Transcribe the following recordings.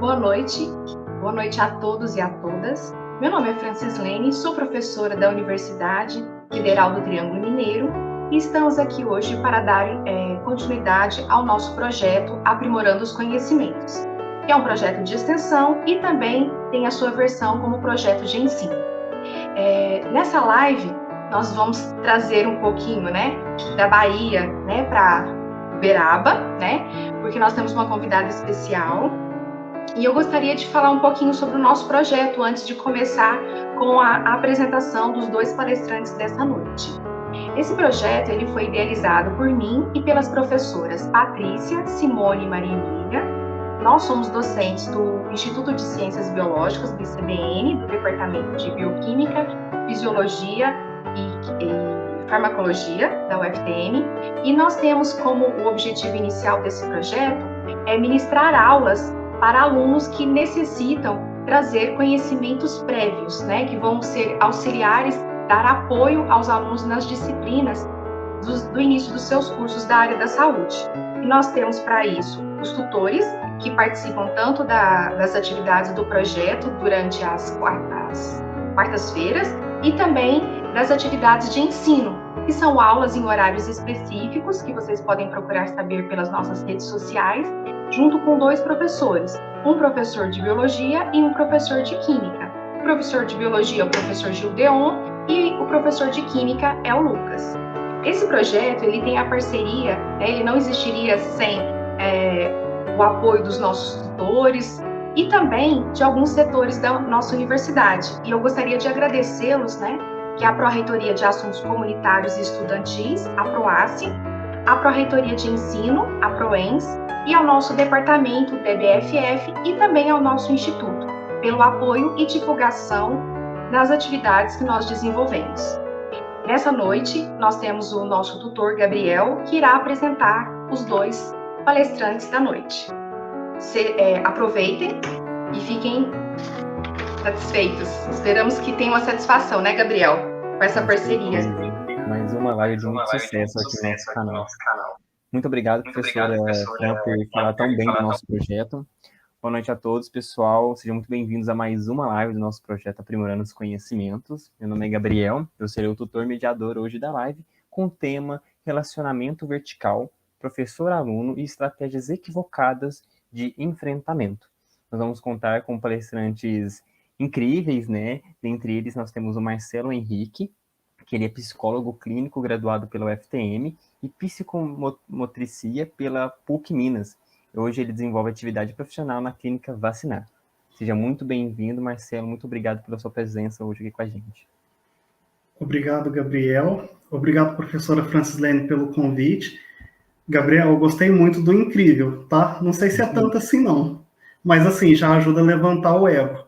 noite. Boa noite a todos e a todas. Meu nome é Francislene, sou professora da Universidade Federal do Triângulo Mineiro e estamos aqui hoje para dar continuidade ao nosso projeto Aprimorando os Conhecimentos, que é um projeto de extensão e também tem a sua versão como projeto de ensino. Nessa live, nós vamos trazer um pouquinho, da Bahia, para Uberaba, porque nós temos uma convidada especial. E eu gostaria de falar um pouquinho sobre o nosso projeto antes de começar com a apresentação dos dois palestrantes dessa noite. Esse projeto ele foi idealizado por mim e pelas professoras Patrícia, Simone e Maria Emília. Nós somos docentes do Instituto de Ciências Biológicas, do ICBN, do Departamento de Bioquímica, Fisiologia e Farmacologia, da UFTM, e nós temos como o objetivo inicial desse projeto ministrar aulas para alunos que necessitam trazer conhecimentos prévios, que vão ser auxiliares, dar apoio aos alunos nas disciplinas do início dos seus cursos da área da saúde. E nós temos para isso os tutores, que participam tanto das atividades do projeto durante as quartas-feiras e também das atividades de ensino, que são aulas em horários específicos, que vocês podem procurar saber pelas nossas redes sociais, junto com dois professores, um professor de biologia e um professor de química. O professor de biologia é o professor Gildeon e o professor de química é o Lucas. Esse projeto ele tem a parceria, ele não existiria sem o apoio dos nossos tutores e também de alguns setores da nossa universidade. E eu gostaria de agradecê-los, que é a Pró-Reitoria de Assuntos Comunitários e Estudantis, a PROACE, a Pró-Reitoria de Ensino, a PROENS, e ao nosso departamento, DBFF, e também ao nosso instituto, pelo apoio e divulgação das atividades que nós desenvolvemos. Nessa noite, nós temos o nosso tutor, Gabriel, que irá apresentar os dois palestrantes da noite. Aproveitem e fiquem satisfeitos. Esperamos que tenham uma satisfação, Gabriel, com essa parceria. Mais uma live de muito sucesso aqui no nosso canal. Muito obrigado, professora Fran, por falar tão bem do nosso projeto. Boa noite a todos, pessoal. Sejam muito bem-vindos a mais uma live do nosso projeto Aprimorando os Conhecimentos. Meu nome é Gabriel, eu serei o tutor mediador hoje da live com o tema Relacionamento Vertical, Professor-Aluno e Estratégias Equivocadas de Enfrentamento. Nós vamos contar com palestrantes incríveis, Dentre eles, nós temos o Marcelo Henrique, que ele é psicólogo clínico graduado pela UFTM e psicomotricia pela PUC Minas. Hoje ele desenvolve atividade profissional na clínica Vacinar. Seja muito bem-vindo, Marcelo. Muito obrigado pela sua presença hoje aqui com a gente. Obrigado, Gabriel. Obrigado, professora Francislene, pelo convite. Gabriel, eu gostei muito do incrível, tá? Não sei se é tanto assim, não. Mas, assim, já ajuda a levantar o ego.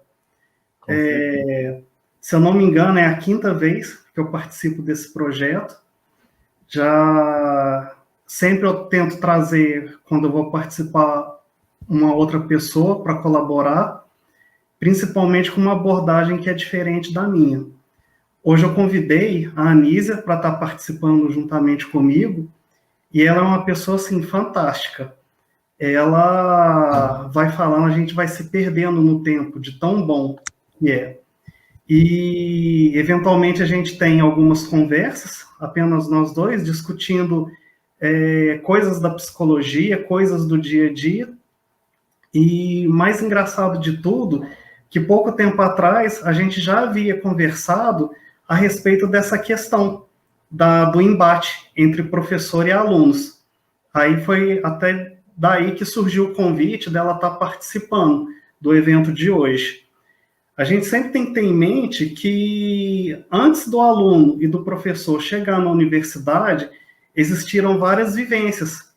Se eu não me engano, é a 5ª vez que eu participo desse projeto. Já sempre eu tento trazer, quando eu vou participar, uma outra pessoa para colaborar, principalmente com uma abordagem que é diferente da minha. Hoje eu convidei a Anísia para estar participando juntamente comigo, e ela é uma pessoa, assim, fantástica. Ela vai falando, a gente vai se perdendo no tempo, de tão bom que é. E, eventualmente, a gente tem algumas conversas, apenas nós dois, discutindo coisas da psicologia, coisas do dia a dia. E, mais engraçado de tudo, que pouco tempo atrás, a gente já havia conversado a respeito dessa questão do embate entre professor e alunos. Aí foi até daí que surgiu o convite dela estar participando do evento de hoje. A gente sempre tem que ter em mente que, antes do aluno e do professor chegar na universidade, existiram várias vivências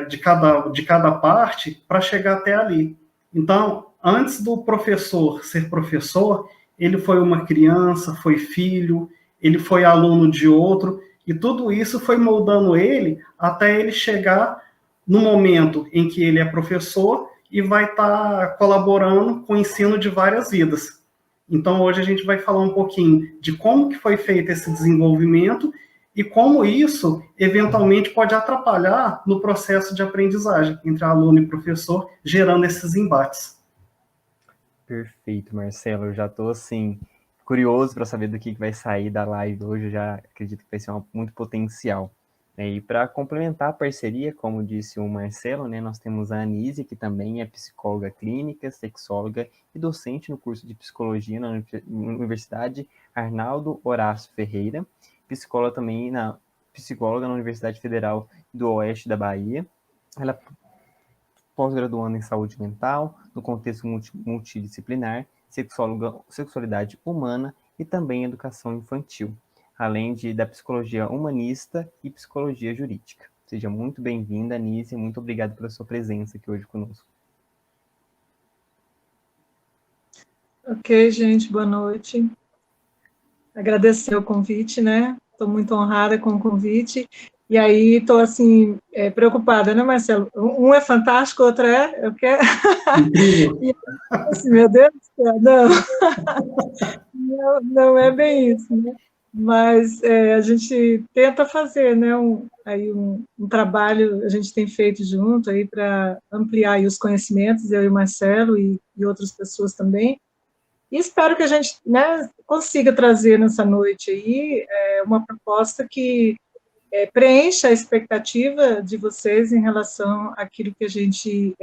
de cada parte para chegar até ali. Então, antes do professor ser professor, ele foi uma criança, foi filho, ele foi aluno de outro, e tudo isso foi moldando ele até ele chegar no momento em que ele é professor e vai estar colaborando com o ensino de várias vidas. Então, hoje a gente vai falar um pouquinho de como que foi feito esse desenvolvimento e como isso, eventualmente, pode atrapalhar no processo de aprendizagem entre aluno e professor, gerando esses embates. Perfeito, Marcelo. Eu já estou, assim, curioso para saber do que vai sair da live hoje. Eu já acredito que vai ser muito potencial. E para complementar a parceria, como disse o Marcelo, né, nós temos a Anísia, que também é psicóloga clínica, sexóloga e docente no curso de psicologia na Universidade Arnaldo Horácio Ferreira, psicóloga na Universidade Federal do Oeste da Bahia. Ela é pós-graduando em saúde mental, no contexto multidisciplinar, sexualidade humana e também educação infantil, além da psicologia humanista e psicologia jurídica. Seja muito bem-vinda, Anísia, muito obrigado pela sua presença aqui hoje conosco. Ok, gente, boa noite. Agradecer o convite, né? Estou muito honrada com o convite. E aí, estou, assim, preocupada, né, Marcelo? Um é fantástico, o outro é... Eu quero... E, assim, meu Deus do céu, não é bem isso, né? Mas a gente tenta fazer, né, um trabalho, a gente tem feito junto aí para ampliar aí os conhecimentos, eu e o Marcelo e outras pessoas também. E espero que a gente, né, consiga trazer nessa noite aí uma proposta que preencha a expectativa de vocês em relação àquilo que a gente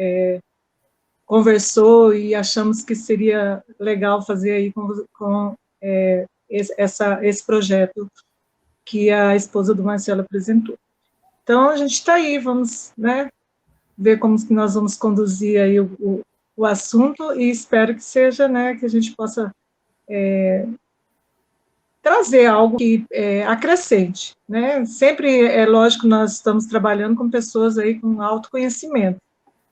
conversou e achamos que seria legal fazer aí com esse projeto que a esposa do Marcelo apresentou. Então, a gente está aí, vamos, né, ver como que nós vamos conduzir aí o assunto e espero que seja, né, que a gente possa trazer algo que acrescente, né? Sempre é lógico, nós estamos trabalhando com pessoas aí com autoconhecimento,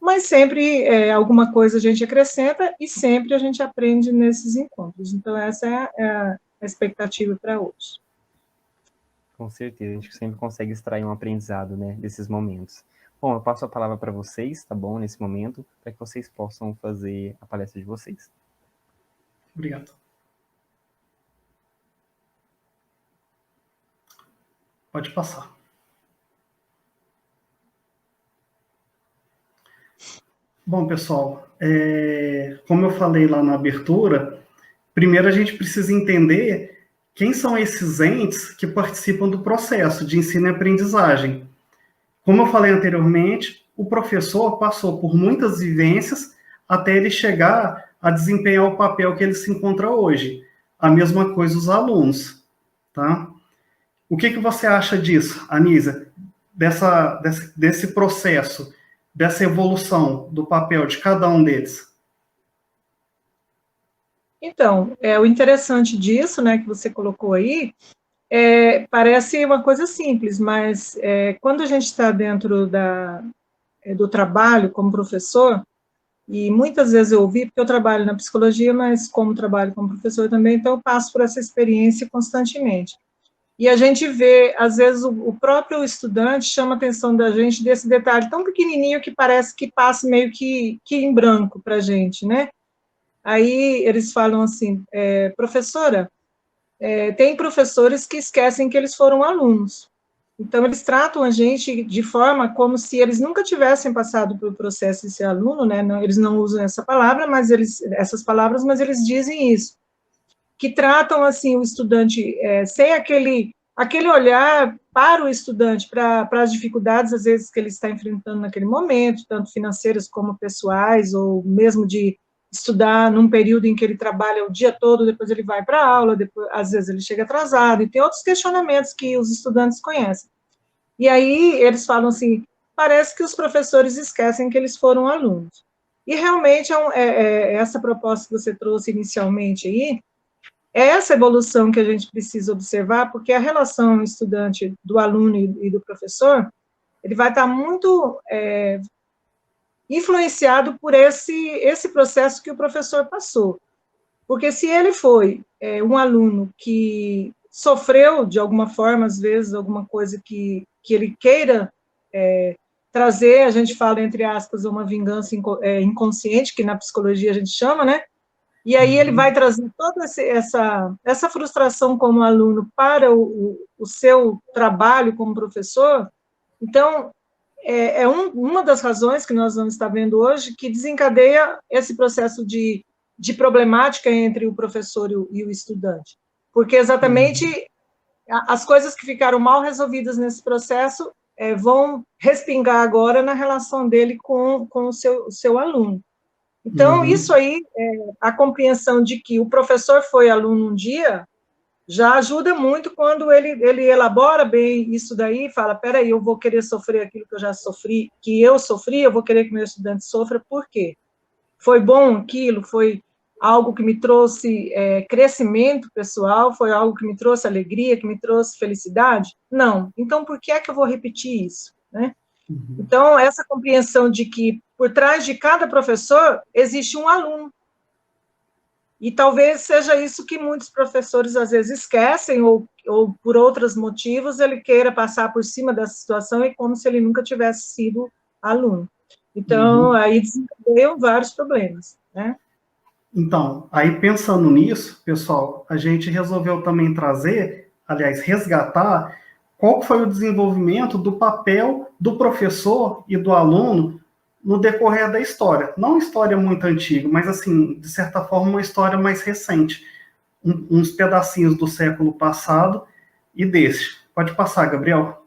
mas sempre alguma coisa a gente acrescenta e sempre a gente aprende nesses encontros. Então, essa é a expectativa para hoje. Com certeza, a gente sempre consegue extrair um aprendizado, né, desses momentos. Bom, eu passo a palavra para vocês, tá bom, nesse momento, para que vocês possam fazer a palestra de vocês. Obrigado. Pode passar. Bom, pessoal, como eu falei lá na abertura, primeiro a gente precisa entender quem são esses entes que participam do processo de ensino e aprendizagem. Como eu falei anteriormente, o professor passou por muitas vivências até ele chegar a desempenhar o papel que ele se encontra hoje. A mesma coisa os alunos, tá? O que você acha disso, Anísia? Desse processo, dessa evolução do papel de cada um deles? Então, o interessante disso, né, que você colocou aí, parece uma coisa simples, mas quando a gente está dentro do trabalho como professor, e muitas vezes eu ouvi, porque eu trabalho na psicologia, mas como trabalho como professor também, então eu passo por essa experiência constantemente. E a gente vê, às vezes, o próprio estudante chama a atenção da gente desse detalhe tão pequenininho que parece que passa meio que em branco para a gente, né? Aí eles falam assim, professora, tem professores que esquecem que eles foram alunos. Então, eles tratam a gente de forma como se eles nunca tivessem passado pelo processo de ser aluno, né? Não, eles não usam essa palavra, essas palavras, mas eles dizem isso. Que tratam, assim, o estudante sem aquele olhar para o estudante, para as dificuldades, às vezes, que ele está enfrentando naquele momento, tanto financeiras como pessoais, ou mesmo de estudar num período em que ele trabalha o dia todo, depois ele vai para a aula, depois, às vezes ele chega atrasado, e tem outros questionamentos que os estudantes conhecem. E aí eles falam assim, parece que os professores esquecem que eles foram alunos. E realmente essa proposta que você trouxe inicialmente aí, é essa evolução que a gente precisa observar, porque a relação estudante do aluno e do professor, ele vai estar muito influenciado por esse processo que o professor passou. Porque se ele foi um aluno que sofreu, de alguma forma, às vezes, alguma coisa que ele queira trazer, a gente fala, entre aspas, uma vingança inconsciente, que na psicologia a gente chama, né? e aí ele vai trazer toda essa frustração como aluno para o seu trabalho como professor. Então, uma das razões que nós vamos estar vendo hoje que desencadeia esse processo de problemática entre o professor e o estudante. Porque exatamente as coisas que ficaram mal resolvidas nesse processo vão respingar agora na relação dele com o seu aluno. Então, isso aí, a compreensão de que o professor foi aluno um dia, já ajuda muito quando ele elabora bem isso daí, fala, peraí, eu vou querer sofrer aquilo que eu já sofri, eu vou querer que meu estudante sofra, por quê? Foi bom aquilo? Foi algo que me trouxe crescimento pessoal? Foi algo que me trouxe alegria, que me trouxe felicidade? Não. Então, por que é que eu vou repetir isso, né? Então, essa compreensão de que por trás de cada professor existe um aluno. E talvez seja isso que muitos professores às vezes esquecem, ou por outros motivos ele queira passar por cima dessa situação e como se ele nunca tivesse sido aluno. Então, aí desencadeiam vários problemas, né? Então, aí pensando nisso, pessoal, a gente resolveu também trazer, aliás, resgatar, qual foi o desenvolvimento do papel do professor e do aluno no decorrer da história. Não uma história muito antiga, mas, assim, de certa forma, uma história mais recente. Uns pedacinhos do século passado e desse. Pode passar, Gabriel.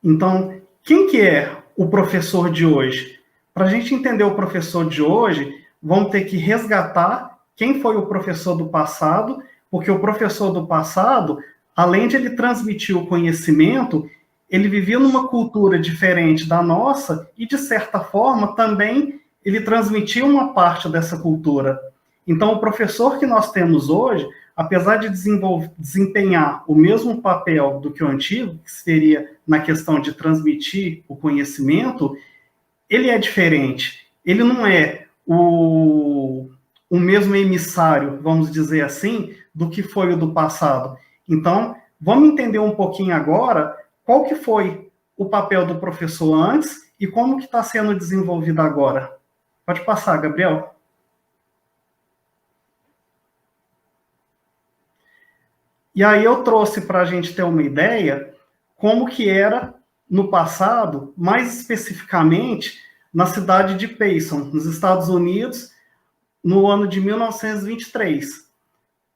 Então, quem que é o professor de hoje? Para a gente entender o professor de hoje, vamos ter que resgatar quem foi o professor do passado, porque o professor do passado, além de ele transmitir o conhecimento, ele vivia numa cultura diferente da nossa e, de certa forma, também ele transmitia uma parte dessa cultura. Então, o professor que nós temos hoje, apesar de desempenhar o mesmo papel do que o antigo, que seria na questão de transmitir o conhecimento, ele é diferente. Ele não é o mesmo emissário, vamos dizer assim, do que foi o do passado. Então, vamos entender um pouquinho agora qual que foi o papel do professor antes e como que está sendo desenvolvido agora. Pode passar, Gabriel. E aí eu trouxe para a gente ter uma ideia como que era no passado, mais especificamente na cidade de Payson, nos Estados Unidos, no ano de 1923.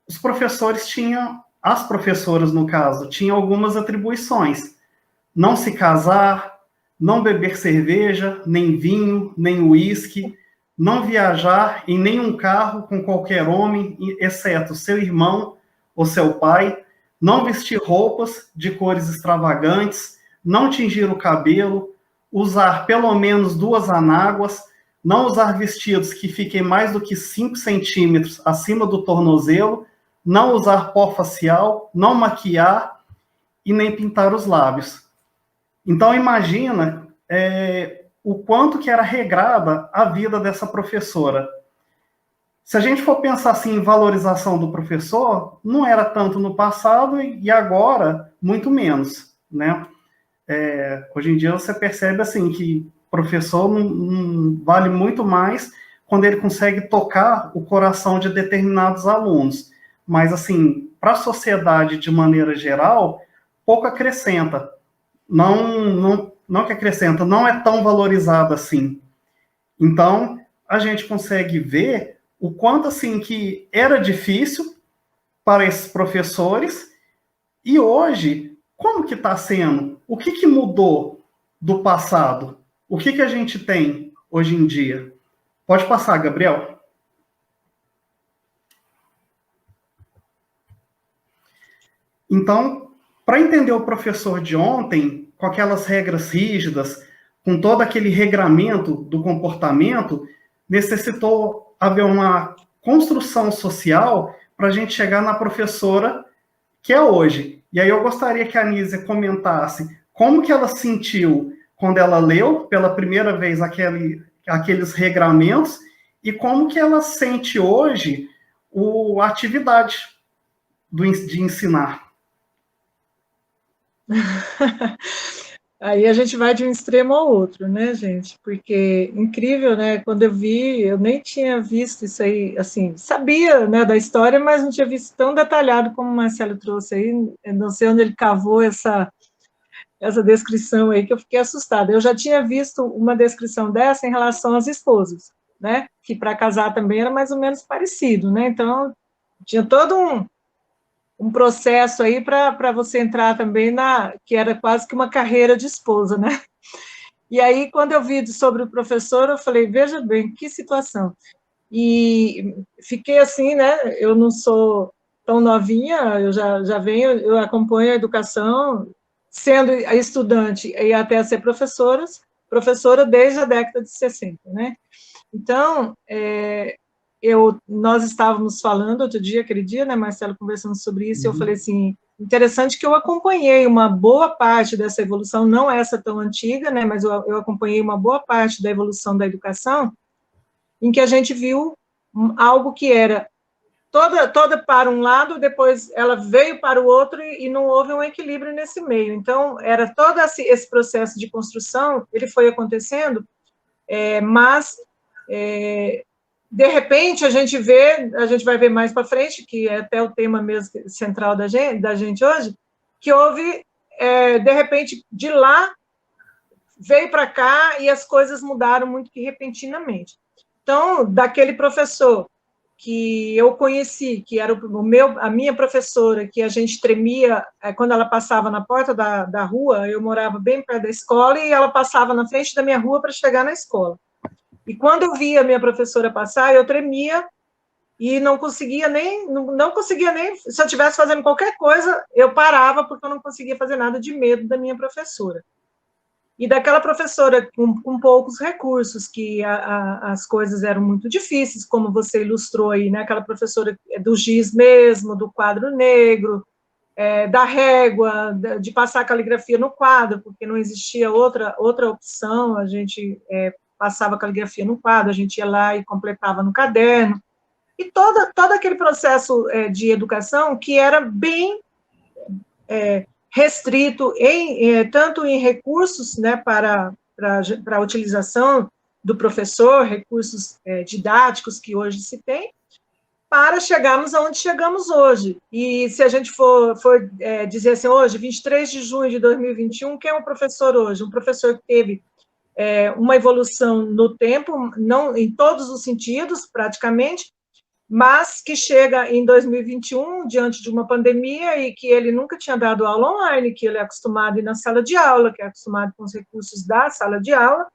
Os professores tinham, as professoras no caso, tinham algumas atribuições. Não se casar, não beber cerveja, nem vinho, nem uísque, não viajar em nenhum carro com qualquer homem, exceto seu irmão ou seu pai, não vestir roupas de cores extravagantes, não tingir o cabelo, usar pelo menos 2 anáguas, não usar vestidos que fiquem mais do que 5 centímetros acima do tornozelo, não usar pó facial, não maquiar e nem pintar os lábios. Então, imagina o quanto que era regrada a vida dessa professora. Se a gente for pensar assim em valorização do professor, não era tanto no passado e agora, muito menos, né? Hoje em dia você percebe assim que professor não vale muito mais quando ele consegue tocar o coração de determinados alunos. Mas, assim, para a sociedade de maneira geral, pouco acrescenta. Não que acrescenta, não é tão valorizado assim. Então, a gente consegue ver o quanto, assim, que era difícil para esses professores e hoje, como que está sendo? O que mudou do passado? O que a gente tem hoje em dia? Pode passar, Gabriel. Então, para entender o professor de ontem, com aquelas regras rígidas, com todo aquele regramento do comportamento, necessitou haver uma construção social para a gente chegar na professora que é hoje. E aí eu gostaria que a Anísia comentasse como que ela sentiu quando ela leu pela primeira vez aqueles regramentos e como que ela sente hoje a atividade de ensinar. Aí a gente vai de um extremo ao outro, né, gente? Porque incrível, né? Quando eu vi, eu nem tinha visto isso aí, assim, sabia, né, da história, mas não tinha visto tão detalhado como o Marcelo trouxe aí. Eu não sei onde ele cavou essa descrição aí, que eu fiquei assustada. Eu já tinha visto uma descrição dessa em relação às esposas, né? Que para casar também era mais ou menos parecido, né? Então, tinha todo um processo aí para você entrar também que era quase que uma carreira de esposa, né? E aí, quando eu vi sobre o professor, eu falei, veja bem, que situação. E fiquei assim, né? Eu não sou tão novinha, eu já venho, eu acompanho a educação, sendo estudante e até ser professora desde a década de 60, né? Então, nós estávamos falando outro dia, aquele dia, né, Marcelo, conversando sobre isso, e eu falei assim, interessante que eu acompanhei uma boa parte dessa evolução, não essa tão antiga, né, mas eu acompanhei uma boa parte da evolução da educação, em que a gente viu algo que era toda para um lado, depois ela veio para o outro e não houve um equilíbrio nesse meio. Então, era todo esse processo de construção, ele foi acontecendo, mas de repente, a gente vai ver mais para frente, que é até o tema mesmo central da gente hoje, que houve, de repente, de lá, veio para cá e as coisas mudaram muito que repentinamente. Então, daquele professor que eu conheci, que era a minha professora, que a gente tremia quando ela passava na porta da rua, eu morava bem perto da escola, e ela passava na frente da minha rua para chegar na escola. E quando eu via a minha professora passar, eu tremia e não conseguia nem, se eu estivesse fazendo qualquer coisa, eu parava, porque eu não conseguia fazer nada de medo da minha professora. E daquela professora com poucos recursos, que as coisas eram muito difíceis, como você ilustrou aí, né? Aquela professora do giz mesmo, do quadro negro, da régua, de passar caligrafia no quadro, porque não existia outra opção, a gente passava caligrafia no quadro, a gente ia lá e completava no caderno, e todo aquele processo de educação que era bem restrito, tanto em recursos, né, para a utilização do professor, recursos didáticos que hoje se tem, para chegarmos aonde chegamos hoje. E se a gente for dizer assim, hoje, 23 de junho de 2021, quem é um professor hoje? Um professor que teve uma evolução no tempo, não em todos os sentidos, praticamente, mas que chega em 2021, diante de uma pandemia, e que ele nunca tinha dado aula online, que ele é acostumado a ir na sala de aula, que é acostumado com os recursos da sala de aula,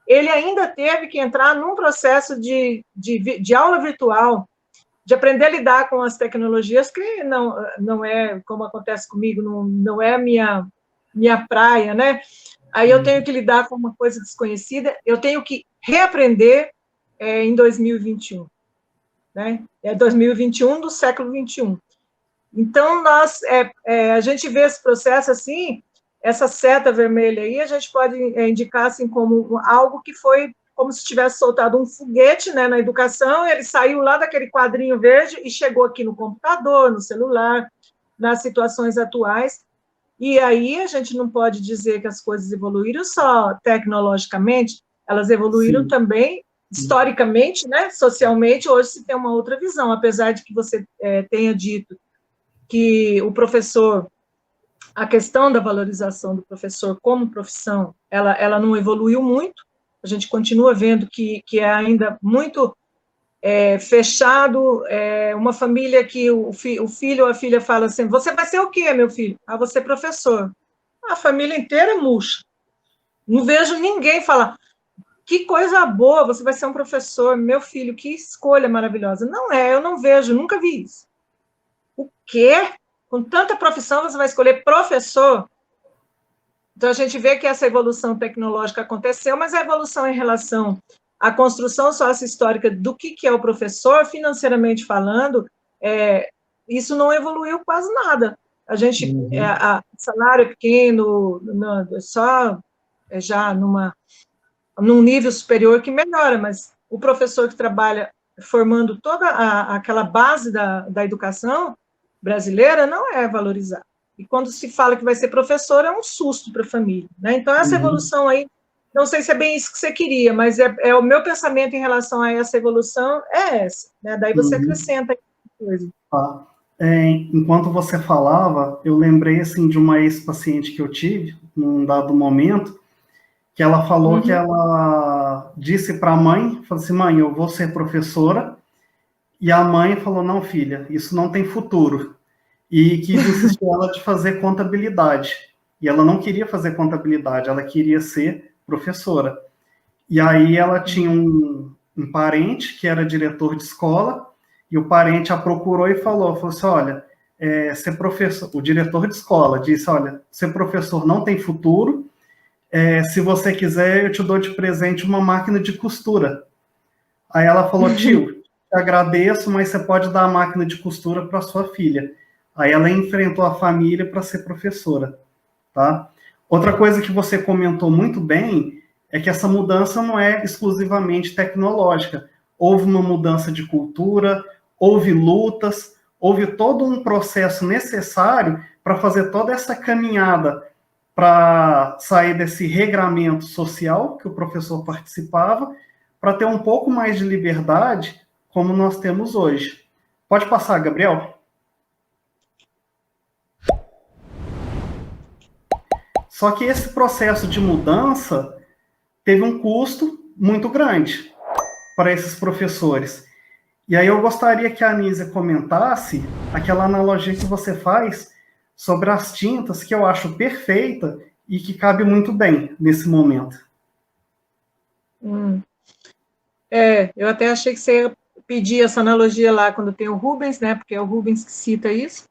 ele ainda teve que entrar num processo de aula virtual, de aprender a lidar com as tecnologias, que não é, como acontece comigo, não é a minha praia, né? Aí eu tenho que lidar com uma coisa desconhecida, eu tenho que reaprender em 2021, né? É 2021 do século 21. Então, a gente vê esse processo assim, essa seta vermelha aí, a gente pode indicar assim como algo que foi como se tivesse soltado um foguete, né, na educação, ele saiu lá daquele quadrinho verde e chegou aqui no computador, no celular, nas situações atuais. E aí a gente não pode dizer que as coisas evoluíram só tecnologicamente, elas evoluíram também historicamente, né, socialmente. Hoje se tem uma outra visão, apesar de que você tenha dito que o professor, a questão da valorização do professor como profissão, ela não evoluiu muito, a gente continua vendo que é ainda muito fechado, uma família que o filho ou a filha fala assim, você vai ser o quê, meu filho? Ah, você é professor. A família inteira murcha. Não vejo ninguém falar, que coisa boa, você vai ser um professor, meu filho, que escolha maravilhosa. Não eu não vejo, nunca vi isso. O quê? Com tanta profissão, você vai escolher professor? Então, a gente vê que essa evolução tecnológica aconteceu, mas a evolução em relação à construção sócio-histórica do que é o professor, financeiramente falando, isso não evoluiu quase nada. A gente, salário pequeno, só já num nível superior que melhora, mas o professor que trabalha formando toda aquela base da educação brasileira não é valorizado. e quando se fala que vai ser professor, é um susto para a família, né? Então, essa evolução aí, não sei se é bem isso que você queria, mas é o meu pensamento em relação a essa evolução é essa, né? Daí você acrescenta coisa. Tá. Enquanto você falava, eu lembrei, assim, de uma ex-paciente que eu tive, num dado momento, que ela falou que ela disse para a mãe, falou assim, mãe, eu vou ser professora, e a mãe falou, não, filha, isso não tem futuro, e que insistiu ela de fazer contabilidade, e ela não queria fazer contabilidade, ela queria ser professora. E aí ela tinha um parente que era diretor de escola, e o parente a procurou e falou assim, olha, ser professor, o diretor de escola disse, olha, ser professor não tem futuro, se você quiser, eu te dou de presente uma máquina de costura. Aí ela falou, tio, te agradeço, mas você pode dar a máquina de costura para sua filha. Aí ela enfrentou a família para ser professora, tá? Outra coisa que você comentou muito bem é que essa mudança não é exclusivamente tecnológica. Houve uma mudança de cultura, houve lutas, houve todo um processo necessário para fazer toda essa caminhada para sair desse regramento social que o professor participava, para ter um pouco mais de liberdade, como nós temos hoje. Pode passar, Gabriel? Só que esse processo de mudança teve um custo muito grande para esses professores. E aí eu gostaria que a Anísia comentasse aquela analogia que você faz sobre as tintas, que eu acho perfeita e que cabe muito bem nesse momento. Eu até achei que você ia pedir essa analogia lá quando tem o Rubens, né, porque é o Rubens que cita isso,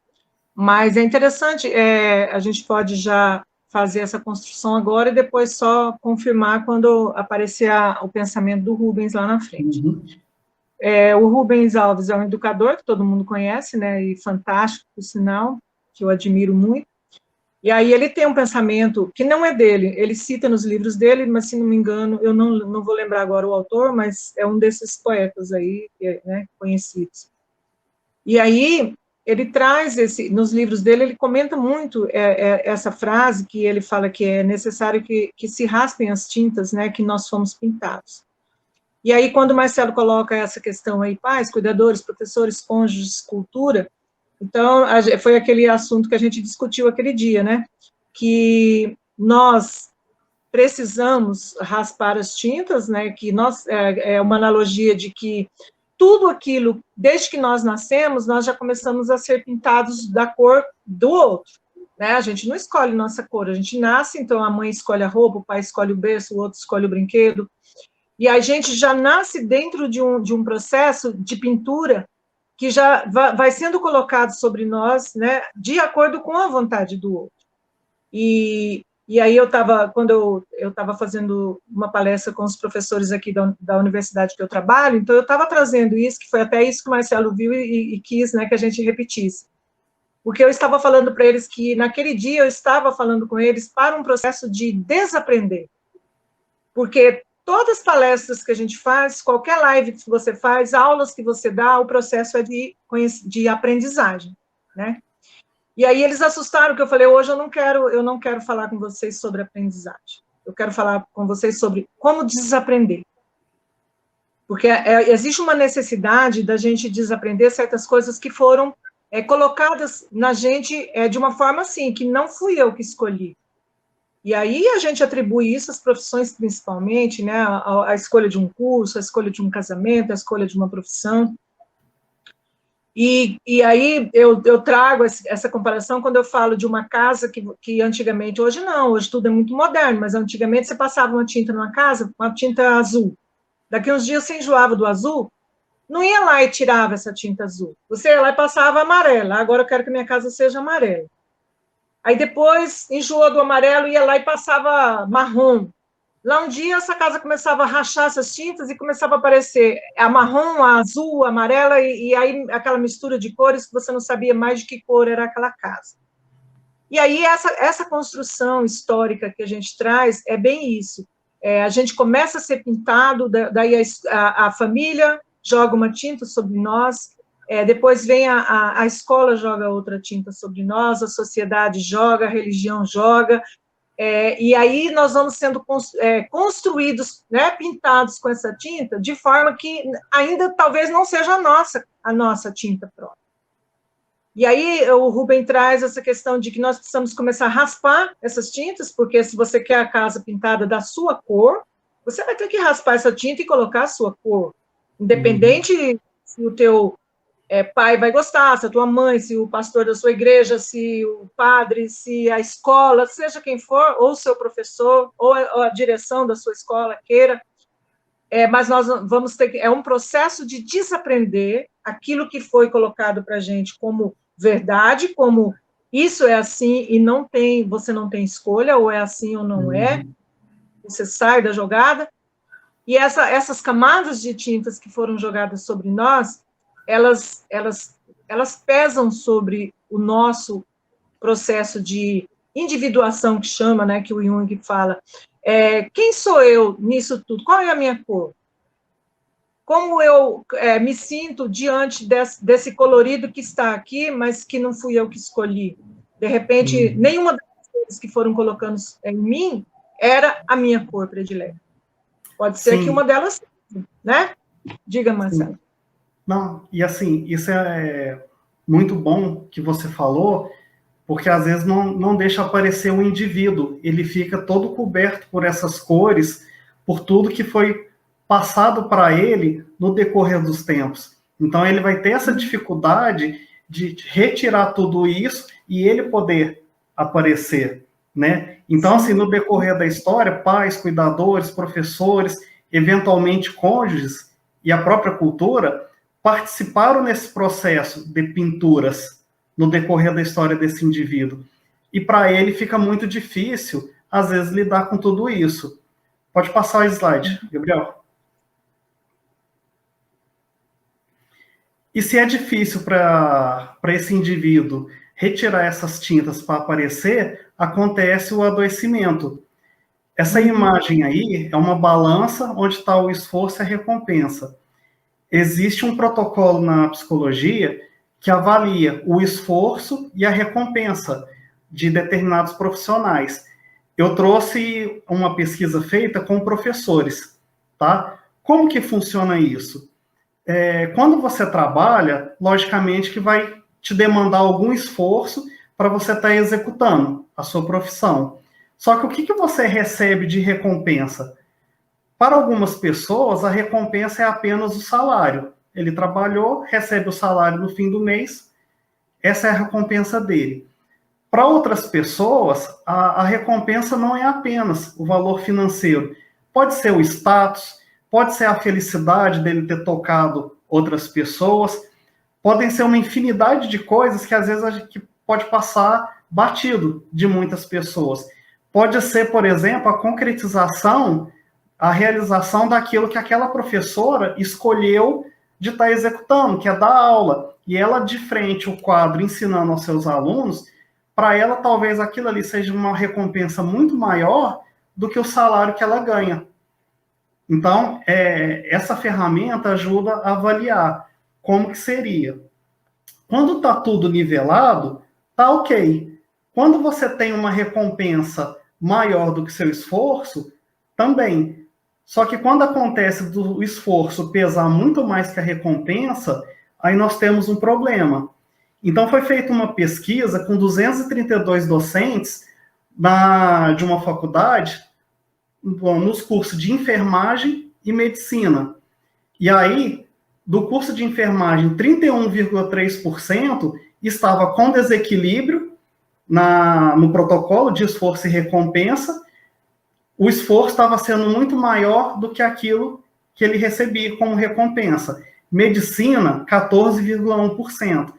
mas é interessante, a gente pode já fazer essa construção agora e depois só confirmar quando aparecer o pensamento do Rubens lá na frente. O Rubens Alves é um educador que todo mundo conhece, né, e fantástico, por sinal, que eu admiro muito. E aí ele tem um pensamento que não é dele, ele cita nos livros dele, mas se não me engano, eu não vou lembrar agora o autor, mas é um desses poetas aí, né, conhecidos. E aí ele traz nos livros dele, ele comenta muito essa frase que ele fala que é necessário que se raspem as tintas, né, que nós fomos pintados. E aí quando o Marcelo coloca essa questão aí, pais, cuidadores, professores, cônjuges, cultura, então, foi aquele assunto que a gente discutiu aquele dia, né? Que nós precisamos raspar as tintas, né? Que é uma analogia de que tudo aquilo, desde que nós nascemos, nós já começamos a ser pintados da cor do outro, né? A gente não escolhe nossa cor, a gente nasce, então a mãe escolhe a roupa, o pai escolhe o berço, o outro escolhe o brinquedo, e a gente já nasce dentro de um processo de pintura que já vai sendo colocado sobre nós, né, de acordo com a vontade do outro. E aí quando eu estava fazendo uma palestra com os professores aqui da universidade que eu trabalho, então eu estava trazendo isso, que foi até isso que o Marcelo viu e quis, né, que a gente repetisse. Porque eu estava falando para eles que, naquele dia, eu estava falando com eles para um processo de desaprender. Porque todas as palestras que a gente faz, qualquer live que você faz, aulas que você dá, o processo é de aprendizagem, né? E aí eles assustaram, que eu falei, hoje eu não quero falar com vocês sobre aprendizagem. Eu quero falar com vocês sobre como desaprender. Porque existe uma necessidade da gente desaprender certas coisas que foram colocadas na gente de uma forma assim, que não fui eu que escolhi. E aí a gente atribui isso às profissões principalmente, né, a escolha de um curso, a escolha de um casamento, a escolha de uma profissão. E aí eu trago essa comparação quando eu falo de uma casa que antigamente, hoje não, hoje tudo é muito moderno, mas antigamente você passava uma tinta numa casa, uma tinta azul. Daqui uns dias você enjoava do azul, não ia lá e tirava essa tinta azul. Você ia lá e passava amarela, agora eu quero que minha casa seja amarela. Aí depois enjoou do amarelo, ia lá e passava marrom. Lá um dia essa casa começava a rachar essas tintas e começava a aparecer a marrom, a azul, a amarela, e aí aquela mistura de cores que você não sabia mais de que cor era aquela casa. E aí essa construção histórica que a gente traz é bem isso. A gente começa a ser pintado, daí a família joga uma tinta sobre nós, depois vem a escola joga outra tinta sobre nós, a sociedade joga, a religião joga, e aí nós vamos sendo construídos, né, pintados com essa tinta, de forma que ainda talvez não seja a nossa tinta própria. E aí o Rubem traz essa questão de que nós precisamos começar a raspar essas tintas, porque se você quer a casa pintada da sua cor, você vai ter que raspar essa tinta e colocar a sua cor, independente se o teu pai vai gostar, se a tua mãe, se o pastor da sua igreja, se o padre, se a escola, seja quem for, ou o seu professor, ou a direção da sua escola queira, mas nós vamos ter que... É um processo de desaprender aquilo que foi colocado para a gente como verdade, como isso é assim e você não tem escolha, ou é assim ou não é, você sai da jogada, e essas camadas de tintas que foram jogadas sobre nós, elas pesam sobre o nosso processo de individuação, que chama, né, que o Jung fala. Quem sou eu nisso tudo? Qual é a minha cor? Como eu me sinto diante desse colorido que está aqui, mas que não fui eu que escolhi? De repente, nenhuma das coisas que foram colocando em mim era a minha cor predileta. Pode ser que uma delas, né? Diga, Marcelo. Não, e assim, isso é muito bom que você falou, porque às vezes não deixa aparecer o indivíduo, ele fica todo coberto por essas cores, por tudo que foi passado para ele no decorrer dos tempos. Então ele vai ter essa dificuldade de retirar tudo isso e ele poder aparecer, né? Então, assim, no decorrer da história, pais, cuidadores, professores, eventualmente cônjuges e a própria cultura participaram nesse processo de pinturas no decorrer da história desse indivíduo. E para ele fica muito difícil, às vezes, lidar com tudo isso. Pode passar o slide, Gabriel. E se é difícil para esse indivíduo retirar essas tintas para aparecer, acontece o adoecimento. Essa imagem aí é uma balança onde está o esforço e a recompensa. Existe um protocolo na psicologia que avalia o esforço e a recompensa de determinados profissionais. Eu trouxe uma pesquisa feita com professores, tá? Como que funciona isso? Quando você trabalha, logicamente que vai te demandar algum esforço para você estar executando a sua profissão. Só que o que você recebe de recompensa? Para algumas pessoas, a recompensa é apenas o salário. Ele trabalhou, recebe o salário no fim do mês, essa é a recompensa dele. Para outras pessoas, a recompensa não é apenas o valor financeiro. Pode ser o status, pode ser a felicidade dele ter tocado outras pessoas, podem ser uma infinidade de coisas que às vezes a gente pode passar batido de muitas pessoas. Pode ser, por exemplo, a concretização, a realização daquilo que aquela professora escolheu de estar executando, que é dar aula. E ela, de frente ao quadro, ensinando aos seus alunos, para ela, talvez aquilo ali seja uma recompensa muito maior do que o salário que ela ganha. Então, essa ferramenta ajuda a avaliar como que seria. Quando está tudo nivelado, tá ok. Quando você tem uma recompensa maior do que seu esforço, também. Só que quando acontece do esforço pesar muito mais que a recompensa, aí nós temos um problema. Então, foi feita uma pesquisa com 232 docentes de uma faculdade, nos cursos de enfermagem e medicina. E aí, do curso de enfermagem, 31,3% estava com desequilíbrio no protocolo de esforço e recompensa. O esforço estava sendo muito maior do que aquilo que ele recebia como recompensa. Medicina, 14,1%.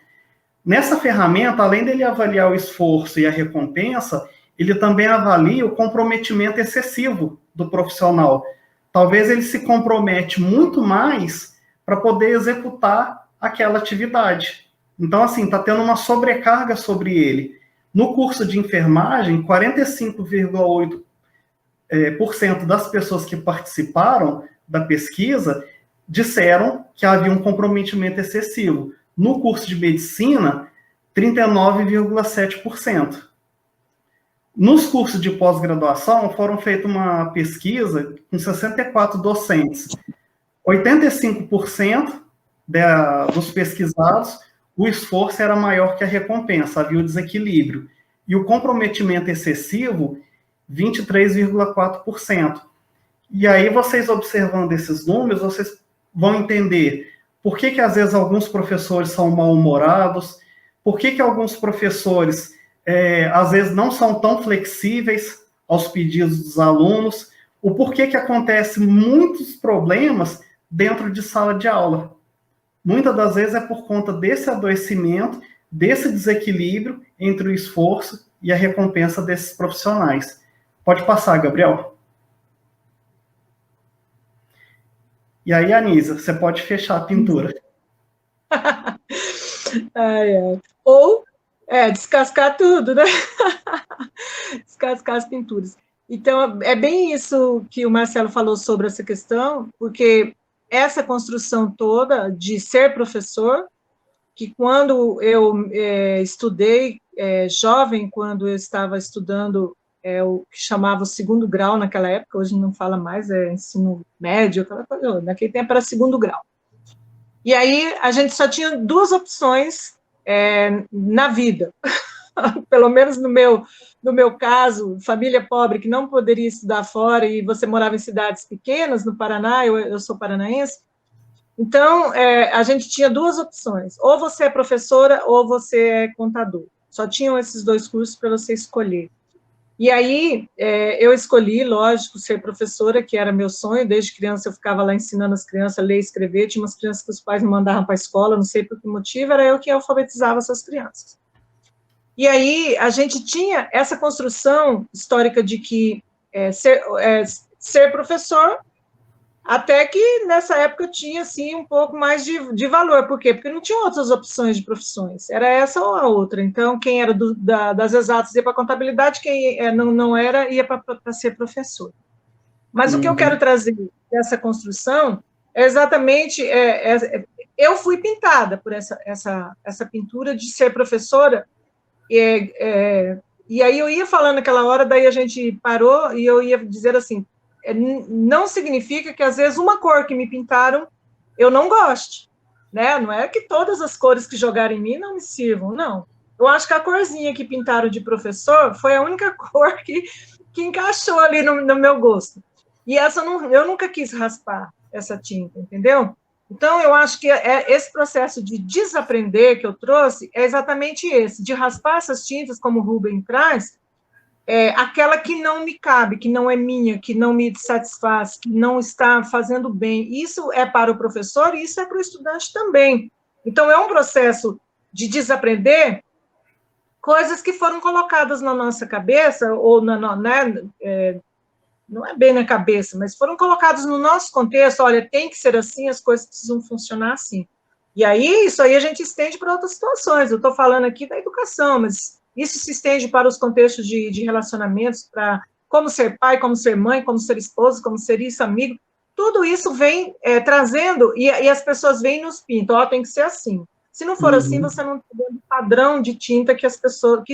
Nessa ferramenta, além dele avaliar o esforço e a recompensa, ele também avalia o comprometimento excessivo do profissional. Talvez ele se compromete muito mais para poder executar aquela atividade. Então, assim, está tendo uma sobrecarga sobre ele. No curso de enfermagem, 45,8% das pessoas que participaram da pesquisa disseram que havia um comprometimento excessivo. No curso de medicina, 39,7%. Nos cursos de pós-graduação, foram feita uma pesquisa com 64 docentes. 85% dos pesquisados, o esforço era maior que a recompensa, havia o desequilíbrio. E o comprometimento excessivo, 23,4%. E aí, vocês observando esses números, vocês vão entender por que às vezes alguns professores são mal-humorados, por que alguns professores às vezes não são tão flexíveis aos pedidos dos alunos, o porquê que acontece muitos problemas dentro de sala de aula. Muitas das vezes é por conta desse adoecimento, desse desequilíbrio entre o esforço e a recompensa desses profissionais. Pode passar, Gabriel. E aí, Anísia, você pode fechar a pintura. Ou descascar tudo, né? Descascar as pinturas. Então, é bem isso que o Marcelo falou sobre essa questão, porque essa construção toda de ser professor, que quando eu estudei, jovem, quando eu estava estudando o que chamava o segundo grau naquela época, hoje não fala mais, é ensino médio, naquele tempo era segundo grau. E aí a gente só tinha duas opções na vida, pelo menos no meu caso, família pobre que não poderia estudar fora e você morava em cidades pequenas no Paraná, eu sou paranaense, então a gente tinha duas opções, ou você é professora ou você é contador, só tinham esses dois cursos para você escolher. E aí, eu escolhi, lógico, ser professora, que era meu sonho, desde criança eu ficava lá ensinando as crianças a ler e escrever, tinha umas crianças que os pais me mandavam para a escola, não sei por que motivo, era eu que alfabetizava essas crianças. E aí, a gente tinha essa construção histórica de que ser professor, até que nessa época tinha, assim, um pouco mais de valor. Por quê? Porque não tinha outras opções de profissões, era essa ou a outra. Então, quem era das exatas ia para contabilidade, quem não era ia para ser professor. Mas o que eu quero trazer dessa construção é exatamente... eu fui pintada por essa pintura de ser professora, e aí eu ia falando naquela hora, daí a gente parou, e eu ia dizer assim, não significa que, às vezes, uma cor que me pintaram, eu não goste, né? Não é que todas as cores que jogaram em mim não me sirvam, não. Eu acho que a corzinha que pintaram de professor foi a única cor que encaixou ali no meu gosto. E eu nunca quis raspar essa tinta, entendeu? Então, eu acho que esse processo de desaprender que eu trouxe é exatamente esse, de raspar essas tintas, como o Rubem traz, aquela que não me cabe, que não é minha, que não me satisfaz, que não está fazendo bem. Isso é para o professor e isso é para o estudante também. Então, é um processo de desaprender coisas que foram colocadas na nossa cabeça, ou não é bem na cabeça, mas foram colocadas no nosso contexto, olha, tem que ser assim, as coisas precisam funcionar assim. E aí, isso aí a gente estende para outras situações. Eu estou falando aqui da educação, mas isso se estende para os contextos de relacionamentos, para como ser pai, como ser mãe, como ser esposo, como ser isso, amigo. Tudo isso vem trazendo, e as pessoas vêm e nos pintam, tem que ser assim. Se não for assim, você não tem o padrão de tinta que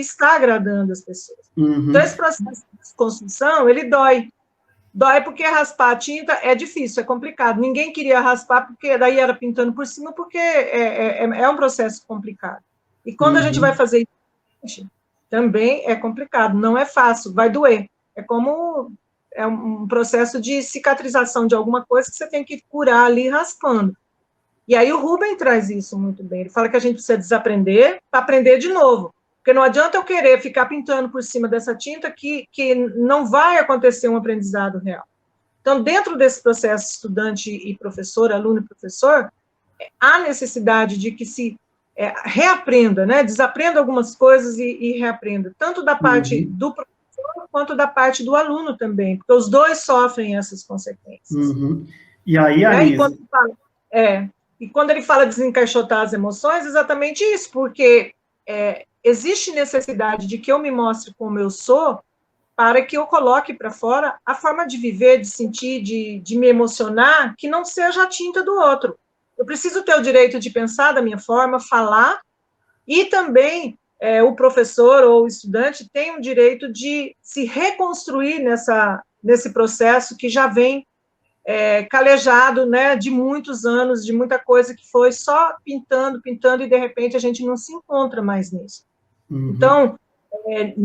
está agradando as pessoas. Então, esse processo de construção, ele dói. Dói porque raspar a tinta é difícil, é complicado. Ninguém queria raspar, porque daí era pintando por cima, porque é um processo complicado. E quando a gente vai fazer isso, também é complicado, não é fácil, vai doer. É um processo de cicatrização de alguma coisa que você tem que curar ali raspando. E aí o Rubem traz isso muito bem. Ele fala que a gente precisa desaprender para aprender de novo. Porque não adianta eu querer ficar pintando por cima dessa tinta que não vai acontecer um aprendizado real. Então, dentro desse processo estudante e professor, aluno e professor, há necessidade de que se reaprenda, né? Desaprenda algumas coisas e reaprenda, tanto da parte do professor quanto da parte do aluno também, porque os dois sofrem essas consequências. E aí, Anísia... E quando ele fala de desencaixotar as emoções, exatamente isso, porque existe necessidade de que eu me mostre como eu sou, para que eu coloque para fora a forma de viver, de sentir, de me emocionar, que não seja a tinta do outro. Eu preciso ter o direito de pensar da minha forma, falar, e também o professor ou o estudante tem o direito de se reconstruir nesse processo que já vem calejado, né, de muitos anos, de muita coisa que foi só pintando, pintando, e de repente a gente não se encontra mais nisso. Uhum. Então,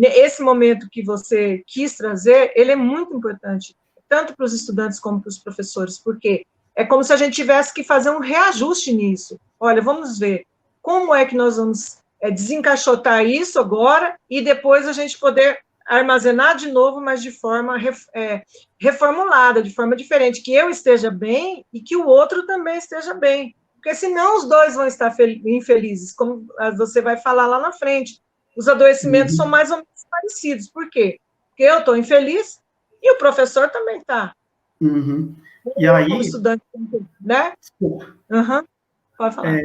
esse momento que você quis trazer, ele é muito importante, tanto para os estudantes como para os professores, porque é como se a gente tivesse que fazer um reajuste nisso. Olha, vamos ver como é que nós vamos desencaixotar isso agora e depois a gente poder armazenar de novo, mas de forma reformulada, de forma diferente, que eu esteja bem e que o outro também esteja bem, porque senão os dois vão estar infelizes, como você vai falar lá na frente. Os adoecimentos são mais ou menos parecidos. Por quê? Porque eu estou infeliz e o professor também está. Uhum. E aí... Como estudante, né? Uhum. Pode falar.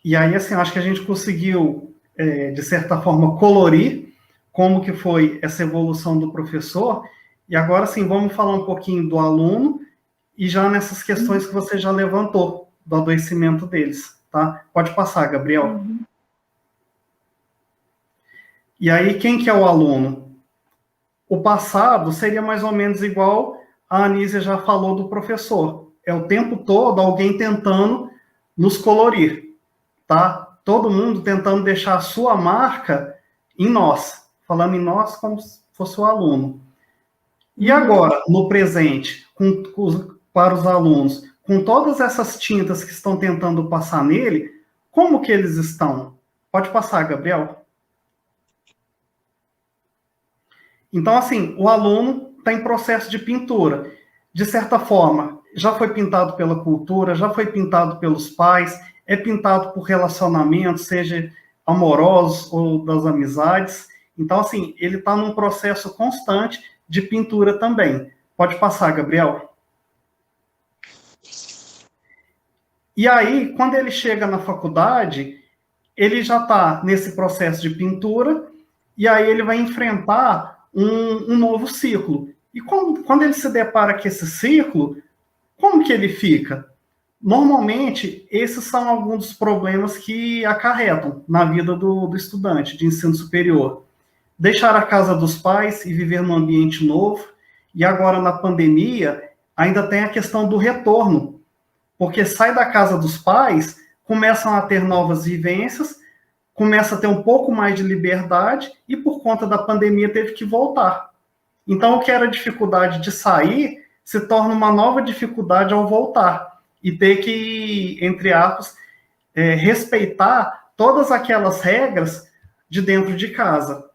E aí, assim, acho que a gente conseguiu, de certa forma, colorir como que foi essa evolução do professor. E agora, sim, vamos falar um pouquinho do aluno e já nessas questões que você já levantou, do adoecimento deles, tá? Pode passar, Gabriel. Uhum. E aí, quem que é o aluno? O passado seria mais ou menos igual a Anísia já falou do professor. É o tempo todo alguém tentando nos colorir, tá? Todo mundo tentando deixar a sua marca em nós. Falando em nós como se fosse o aluno. E agora, no presente, para os alunos, com todas essas tintas que estão tentando passar nele, como que eles estão? Pode passar, Gabriel. Então, assim, o aluno está em processo de pintura. De certa forma, já foi pintado pela cultura, já foi pintado pelos pais, é pintado por relacionamentos, seja amorosos ou das amizades. Então, assim, ele está num processo constante de pintura também. Pode passar, Gabriel. E aí, quando ele chega na faculdade, ele já está nesse processo de pintura, e aí ele vai enfrentar um novo ciclo. E quando ele se depara com esse ciclo, como que ele fica? Normalmente, esses são alguns dos problemas que acarretam na vida do estudante de ensino superior. Deixar a casa dos pais e viver num ambiente novo, e agora na pandemia ainda tem a questão do retorno, porque sai da casa dos pais, começam a ter novas vivências, começa a ter um pouco mais de liberdade, e por conta da pandemia teve que voltar. Então, o que era dificuldade de sair, se torna uma nova dificuldade ao voltar, e ter que, entre aspas, respeitar todas aquelas regras de dentro de casa.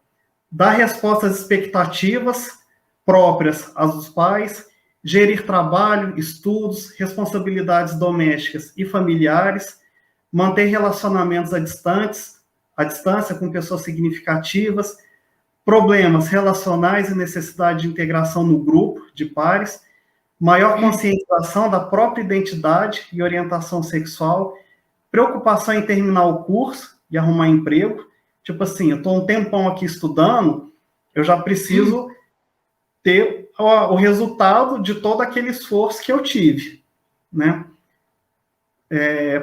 Dar resposta às expectativas próprias às dos pais, gerir trabalho, estudos, responsabilidades domésticas e familiares, manter relacionamentos à distância com pessoas significativas, problemas relacionais e necessidade de integração no grupo de pares, maior conscientização da própria identidade e orientação sexual, preocupação em terminar o curso e arrumar emprego. Tipo assim, eu estou um tempão aqui estudando, eu já preciso ter o resultado de todo aquele esforço que eu tive, né?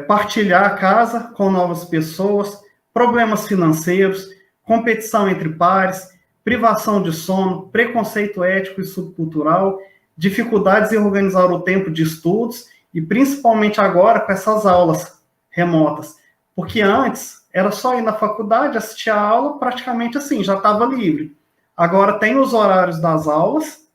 Partilhar a casa com novas pessoas, problemas financeiros, competição entre pares, privação de sono, preconceito ético e subcultural, dificuldades em organizar o tempo de estudos e principalmente agora com essas aulas remotas, porque antes era só ir na faculdade, assistir a aula, praticamente assim, já estava livre. Agora tem os horários das aulas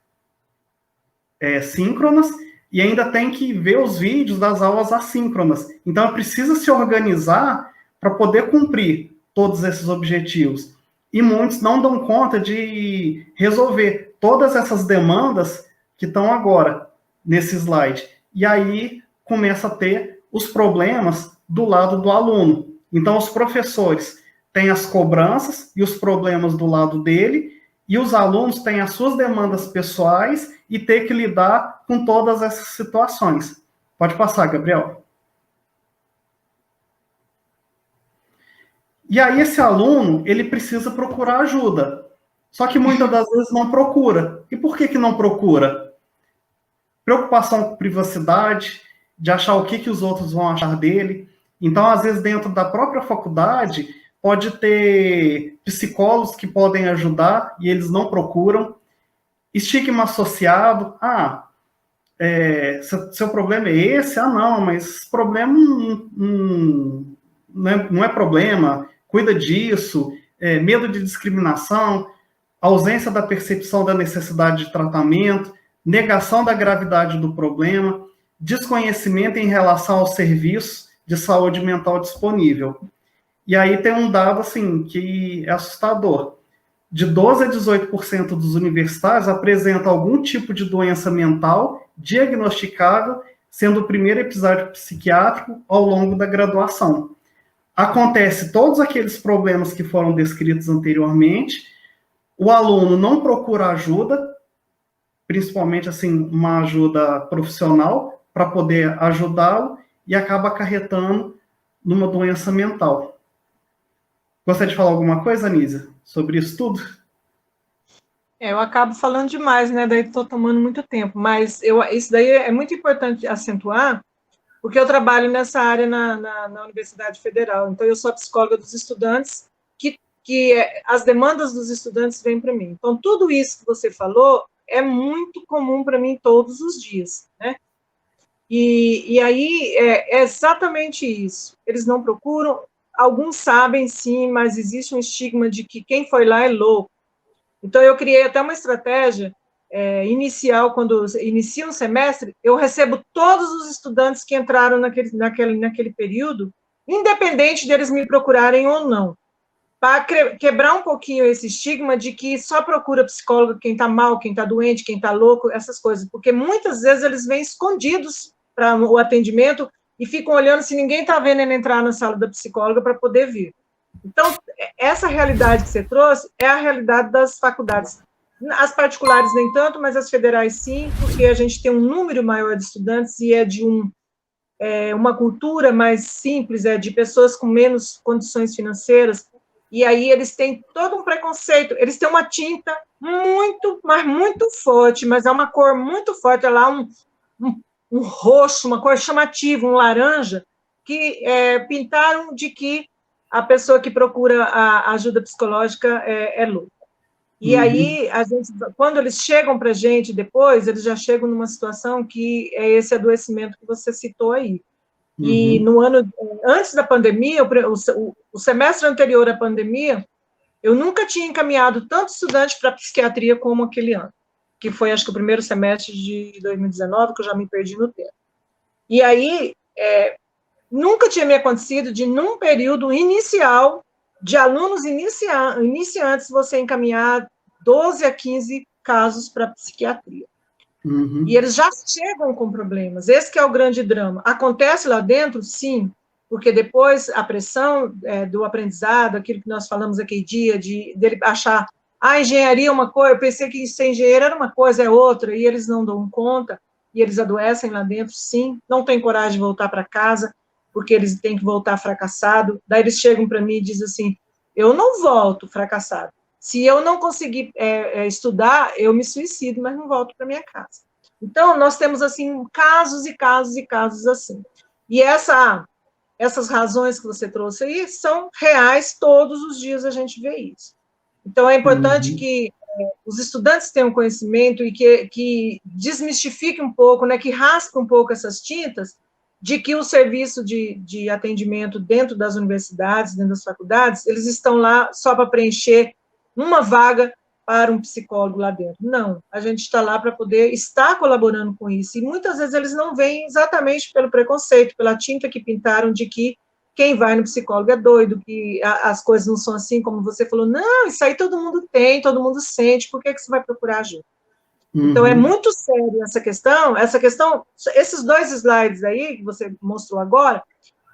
síncronas e ainda tem que ver os vídeos das aulas assíncronas. Então, precisa se organizar para poder cumprir todos esses objetivos. E muitos não dão conta de resolver todas essas demandas que estão agora nesse slide. E aí começa a ter os problemas do lado do aluno. Então, os professores têm as cobranças e os problemas do lado dele, e os alunos têm as suas demandas pessoais e ter que lidar com todas essas situações. Pode passar, Gabriel. E aí esse aluno, ele precisa procurar ajuda. Só que muitas das vezes não procura. E por que não procura? Preocupação com privacidade, de achar o que os outros vão achar dele. Então, às vezes, dentro da própria faculdade, pode ter psicólogos que podem ajudar e eles não procuram. Estigma associado. Seu problema é esse? Não, mas problema não é problema. Cuida disso. Medo de discriminação, ausência da percepção da necessidade de tratamento, negação da gravidade do problema, desconhecimento em relação ao serviço de saúde mental disponível. E aí tem um dado assim que é assustador. De 12 a 18% dos universitários apresentam algum tipo de doença mental diagnosticável, sendo o primeiro episódio psiquiátrico ao longo da graduação. Acontece todos aqueles problemas que foram descritos anteriormente, o aluno não procura ajuda, principalmente assim, uma ajuda profissional, para poder ajudá-lo, e acaba acarretando numa doença mental. Gostaria de falar alguma coisa, Anísia, sobre isso tudo? Eu acabo falando demais, né? Daí estou tomando muito tempo, mas isso daí é muito importante acentuar, porque eu trabalho nessa área na Universidade Federal, então eu sou a psicóloga dos estudantes, as demandas dos estudantes vêm para mim. Então, tudo isso que você falou é muito comum para mim todos os dias, né? E aí é exatamente isso. Eles não procuram, alguns sabem sim, mas existe um estigma de que quem foi lá é louco. Então, eu criei até uma estratégia inicial, quando inicia um semestre, eu recebo todos os estudantes que entraram naquele período, independente deles me procurarem ou não, para quebrar um pouquinho esse estigma de que só procura psicólogo quem está mal, quem está doente, quem está louco, essas coisas, porque muitas vezes eles vêm escondidos para o atendimento e ficam olhando se ninguém está vendo ele entrar na sala da psicóloga para poder vir. Então, essa realidade que você trouxe é a realidade das faculdades. As particulares nem tanto, mas as federais sim, porque a gente tem um número maior de estudantes e é de uma cultura mais simples, de pessoas com menos condições financeiras, e aí eles têm todo um preconceito, eles têm uma tinta muito, mas muito forte, mas é uma cor muito forte, é lá um roxo, uma cor chamativa, um laranja, que pintaram de que a pessoa que procura a ajuda psicológica é louca. E aí, quando eles chegam para a gente depois, eles já chegam numa situação que é esse adoecimento que você citou aí. E no ano, antes da pandemia, o semestre anterior à pandemia, eu nunca tinha encaminhado tanto estudante para psiquiatria como aquele ano, que foi, acho que, o primeiro semestre de 2019, que eu já me perdi no tempo. E aí, nunca tinha me acontecido de, num período inicial, de alunos iniciantes, você encaminhar 12 a 15 casos para psiquiatria. E eles já chegam com problemas. Esse que é o grande drama. Acontece lá dentro? Sim, porque depois a pressão do aprendizado, aquilo que nós falamos aquele dia, dele achar, engenharia é uma coisa, eu pensei que ser engenheiro era uma coisa, é outra, e eles não dão conta, e eles adoecem lá dentro, sim, não têm coragem de voltar para casa, porque eles têm que voltar fracassado. Daí eles chegam para mim e dizem assim, eu não volto fracassado. Se eu não conseguir estudar, eu me suicido, mas não volto para minha casa. Então, nós temos, assim, casos e casos e casos assim. E essas razões que você trouxe aí são reais, todos os dias a gente vê isso. Então, é importante que os estudantes tenham conhecimento e que desmistifiquem um pouco, né, que raspem um pouco essas tintas, de que o serviço de atendimento dentro das universidades, dentro das faculdades, eles estão lá só para preencher uma vaga para um psicólogo lá dentro. Não, a gente está lá para poder estar colaborando com isso. E muitas vezes eles não vêm exatamente pelo preconceito, pela tinta que pintaram de que quem vai no psicólogo é doido, que as coisas não são assim, como você falou. Não, isso aí todo mundo tem, todo mundo sente, por que você vai procurar ajuda? Então, é muito sério essa questão, esses 2 slides aí, que você mostrou agora,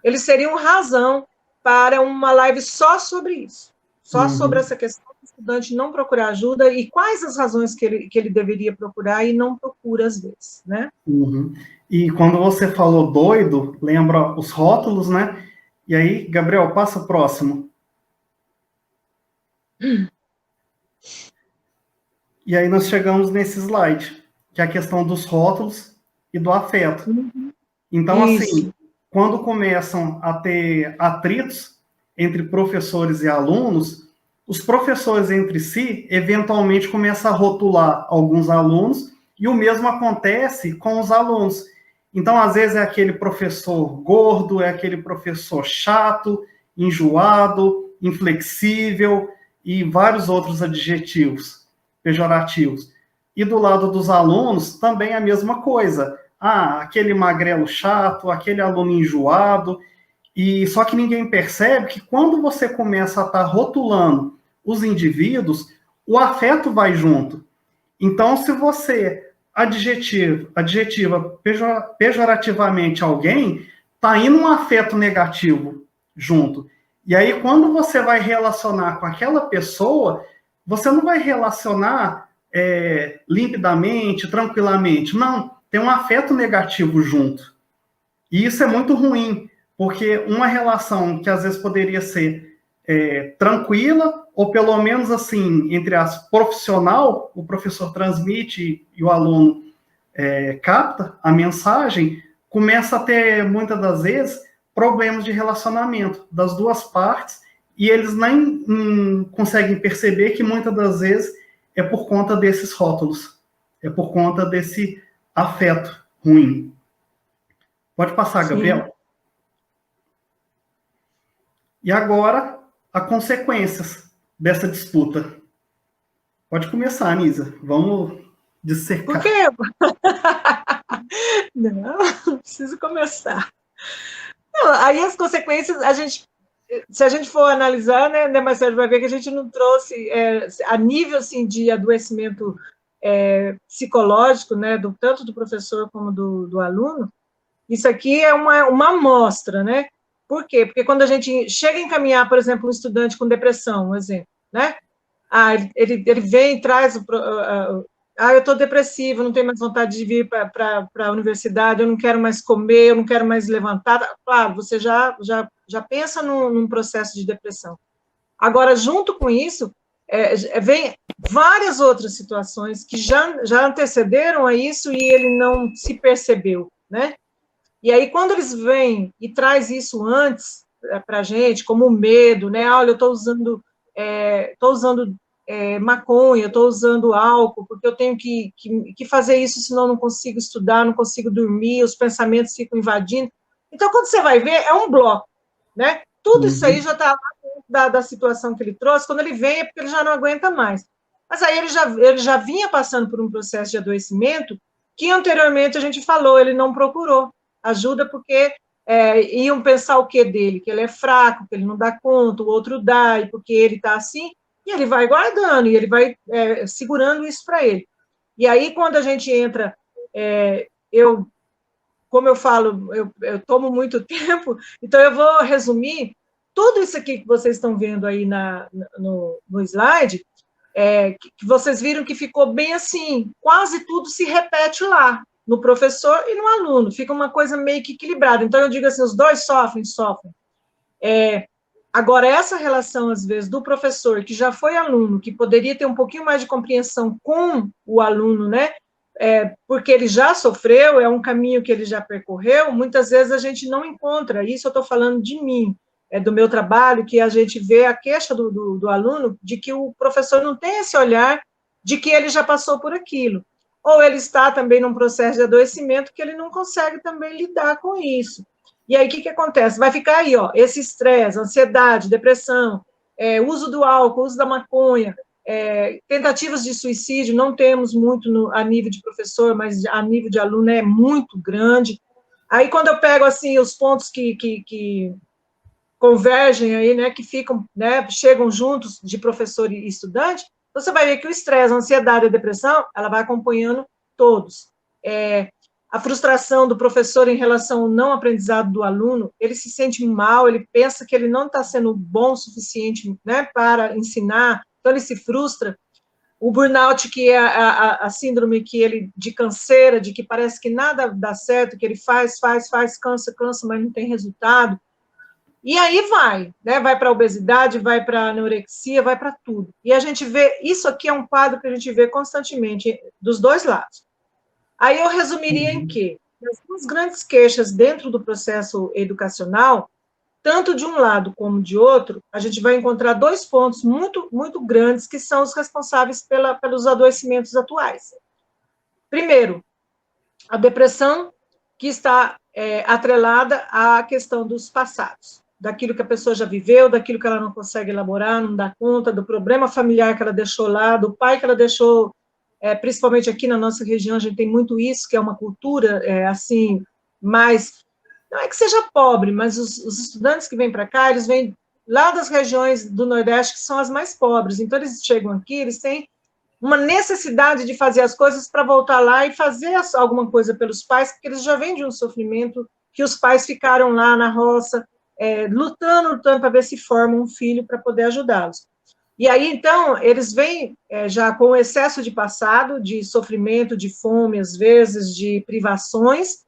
eles seriam razão para uma live só sobre isso, só sobre essa questão do estudante não procurar ajuda e quais as razões que ele deveria procurar e não procura às vezes, né? E quando você falou doido, lembra os rótulos, né? E aí, Gabriel, passa o próximo. E aí nós chegamos nesse slide, que é a questão dos rótulos e do afeto. Então, Isso. assim, quando começam a ter atritos entre professores e alunos, os professores entre si, eventualmente, começam a rotular alguns alunos, e o mesmo acontece com os alunos. Então, às vezes, é aquele professor gordo, é aquele professor chato, enjoado, inflexível, e vários outros adjetivos pejorativos. E do lado dos alunos, também a mesma coisa. Ah, aquele magrelo chato, aquele aluno enjoado, e só que ninguém percebe que quando você começa a estar rotulando os indivíduos, o afeto vai junto. Então, se você adjetiva pejorativamente alguém, está indo um afeto negativo junto. E aí, quando você vai relacionar com aquela pessoa, você não vai relacionar limpidamente, tranquilamente. Não, tem um afeto negativo junto. E isso é muito ruim, porque uma relação que às vezes poderia ser tranquila, ou pelo menos assim, entre as profissional, o professor transmite e o aluno capta a mensagem, começa a ter, muitas das vezes, problemas de relacionamento das duas partes, e eles nem conseguem perceber que muitas das vezes é por conta desses rótulos, é por conta desse afeto ruim. Pode passar, Gabriel. Sim. E agora, as consequências dessa disputa. Pode começar, Anísia. Vamos dissecar. Por quê? Não preciso começar. Não, aí as consequências, se a gente for analisar, né, Marcelo, vai ver que a gente não trouxe, a nível assim, de adoecimento psicológico, né, tanto do professor como do aluno, isso aqui é uma amostra, né? Por quê? Porque quando a gente chega a encaminhar, por exemplo, um estudante com depressão, um exemplo, né? Ele vem e traz eu estou depressivo, não tenho mais vontade de vir para a universidade, eu não quero mais comer, eu não quero mais levantar. Claro, você já pensa num processo de depressão. Agora, junto com isso, vem várias outras situações que já antecederam a isso e ele não se percebeu, né? E aí, quando eles vêm e traz isso antes para a gente, como o medo, né? Olha, eu estou usando maconha, eu estou usando álcool, porque eu tenho que fazer isso, senão eu não consigo estudar, não consigo dormir, os pensamentos ficam invadindo. Então, quando você vai ver, é um bloco, né? Tudo isso aí já está lá da situação que ele trouxe, quando ele vem é porque ele já não aguenta mais. Mas aí ele já vinha passando por um processo de adoecimento que anteriormente a gente falou, ele não procurou ajuda porque iam pensar o que dele? Que ele é fraco, que ele não dá conta, o outro dá, e porque ele está assim, e ele vai guardando, e ele vai segurando isso para ele. E aí, quando a gente entra, como eu falo, eu tomo muito tempo, então eu vou resumir tudo isso aqui que vocês estão vendo aí no slide, que vocês viram que ficou bem assim, quase tudo se repete lá, no professor e no aluno, fica uma coisa meio que equilibrada. Então, eu digo assim, os dois sofrem. Agora, essa relação, às vezes, do professor, que já foi aluno, que poderia ter um pouquinho mais de compreensão com o aluno, né, porque ele já sofreu, é um caminho que ele já percorreu, muitas vezes a gente não encontra, isso eu estou falando de mim, do meu trabalho, que a gente vê a queixa do aluno, de que o professor não tem esse olhar de que ele já passou por aquilo. Ou ele está também num processo de adoecimento que ele não consegue também lidar com isso. E aí, o que acontece? Vai ficar aí, ó, esse estresse, ansiedade, depressão, uso do álcool, uso da maconha, tentativas de suicídio, não temos muito a nível de professor, mas a nível de aluno é muito grande. Aí, quando eu pego, assim, os pontos que convergem aí, né, que ficam, né, chegam juntos de professor e estudante, você vai ver que o estresse, a ansiedade e a depressão, ela vai acompanhando todos. A frustração do professor em relação ao não aprendizado do aluno, ele se sente mal, ele pensa que ele não está sendo bom o suficiente, né, para ensinar, então ele se frustra. O burnout, que é a síndrome de canseira, de que parece que nada dá certo, que ele faz, cansa, mas não tem resultado. E aí vai, né? Vai para a obesidade, vai para a anorexia, vai para tudo. E a gente vê, isso aqui é um quadro que a gente vê constantemente, dos dois lados. Aí eu resumiria em quê? as duas grandes queixas dentro do processo educacional, tanto de um lado como de outro, a gente vai encontrar dois pontos muito, muito grandes que são os responsáveis pelos adoecimentos atuais. Primeiro, a depressão, que está atrelada à questão dos passados, daquilo que a pessoa já viveu, daquilo que ela não consegue elaborar, não dá conta, do problema familiar que ela deixou lá, do pai que ela deixou, principalmente aqui na nossa região, a gente tem muito isso, que é uma cultura, assim, mais... Não é que seja pobre, mas os estudantes que vêm para cá, eles vêm lá das regiões do Nordeste, que são as mais pobres, então eles chegam aqui, eles têm uma necessidade de fazer as coisas para voltar lá e fazer alguma coisa pelos pais, porque eles já vêm de um sofrimento que os pais ficaram lá na roça, lutando para ver se formam um filho para poder ajudá-los. E aí, então, eles vêm já com o excesso de passado, de sofrimento, de fome, às vezes, de privações,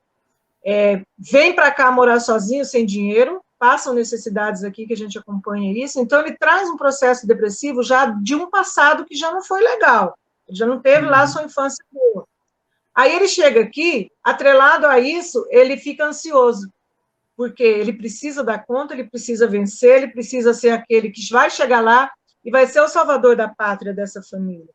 vêm para cá morar sozinhos, sem dinheiro, passam necessidades aqui, que a gente acompanha isso, então ele traz um processo depressivo já de um passado que já não foi legal, já não teve lá a sua infância boa. Aí ele chega aqui, atrelado a isso, ele fica ansioso, porque ele precisa dar conta, ele precisa vencer, ele precisa ser aquele que vai chegar lá e vai ser o salvador da pátria dessa família.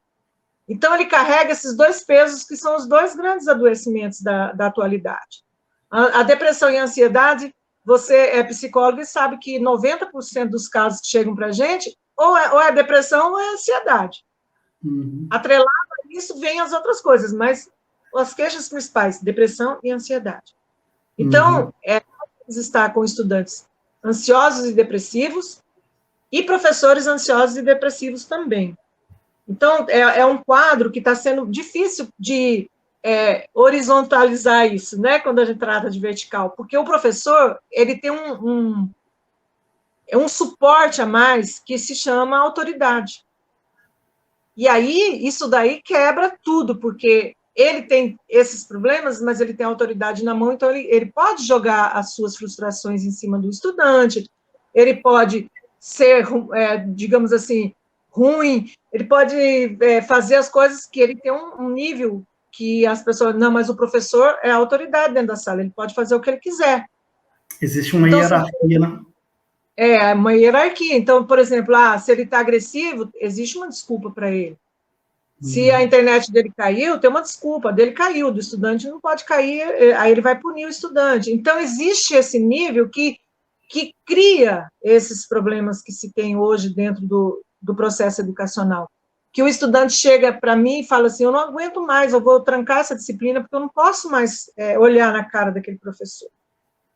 Então ele carrega esses dois pesos que são os dois grandes adoecimentos da atualidade. A depressão e a ansiedade, você é psicólogo e sabe que 90% dos casos que chegam para a gente, ou é depressão ou é ansiedade. Uhum. Atrelado a isso, vem as outras coisas, mas as queixas principais, depressão e ansiedade. Então, está com estudantes ansiosos e depressivos, e professores ansiosos e depressivos também. Então, é um quadro que está sendo difícil de horizontalizar isso, né, quando a gente trata de vertical, porque o professor, ele tem um suporte a mais que se chama autoridade. E aí, isso daí quebra tudo, porque ele tem esses problemas, mas ele tem autoridade na mão, então ele pode jogar as suas frustrações em cima do estudante, ele pode ser, digamos assim, ruim, ele pode fazer as coisas que ele tem um nível que as pessoas, não, mas o professor é a autoridade dentro da sala, ele pode fazer o que ele quiser. Existe uma hierarquia, né? Uma hierarquia. Então, por exemplo, se ele está agressivo, existe uma desculpa para ele. Se a internet dele caiu, tem uma desculpa, dele caiu, do estudante não pode cair, aí ele vai punir o estudante. Então, existe esse nível que cria esses problemas que se tem hoje dentro do processo educacional. Que o estudante chega para mim e fala assim, eu não aguento mais, eu vou trancar essa disciplina porque eu não posso mais olhar na cara daquele professor.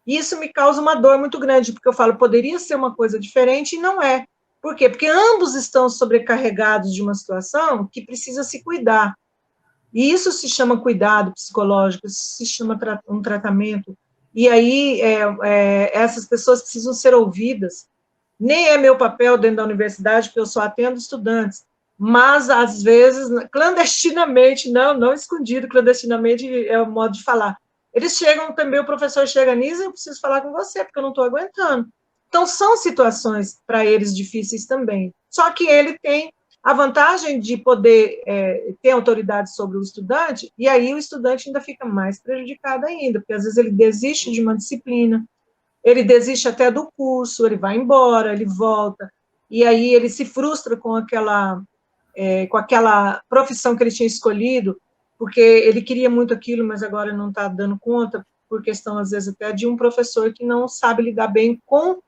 E isso me causa uma dor muito grande, porque eu falo, poderia ser uma coisa diferente e não é. Por quê? Porque ambos estão sobrecarregados de uma situação que precisa se cuidar. E isso se chama cuidado psicológico, isso se chama um tratamento. E aí, essas pessoas precisam ser ouvidas. Nem é meu papel dentro da universidade, porque eu só atendo estudantes. Mas, às vezes, clandestinamente, não escondido, clandestinamente é o modo de falar. Eles chegam também, o professor chega nisso, eu preciso falar com você, porque eu não estou aguentando. Então, são situações para eles difíceis também. Só que ele tem a vantagem de poder ter autoridade sobre o estudante, e aí o estudante ainda fica mais prejudicado ainda, porque às vezes ele desiste de uma disciplina, ele desiste até do curso, ele vai embora, ele volta, e aí ele se frustra com aquela profissão que ele tinha escolhido, porque ele queria muito aquilo, mas agora não está dando conta, por questão, às vezes, até de um professor que não sabe lidar bem com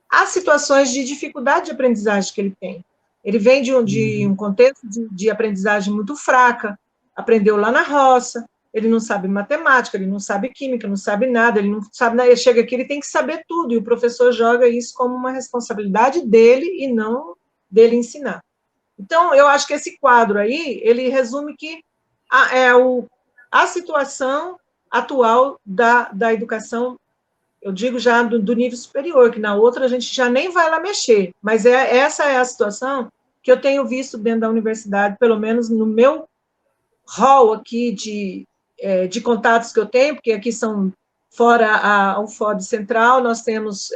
as situações de dificuldade de aprendizagem que ele tem. Ele vem de um contexto de aprendizagem muito fraca, aprendeu lá na roça, ele não sabe matemática, ele não sabe química, não sabe nada, ele não sabe nada, ele chega aqui, ele tem que saber tudo, e o professor joga isso como uma responsabilidade dele e não dele ensinar. Então, eu acho que esse quadro aí, ele resume que a situação atual da educação, eu digo já do nível superior, que na outra a gente já nem vai lá mexer, mas essa é a situação que eu tenho visto dentro da universidade, pelo menos no meu hall aqui de contatos que eu tenho, porque aqui são fora o FOD Central, nós temos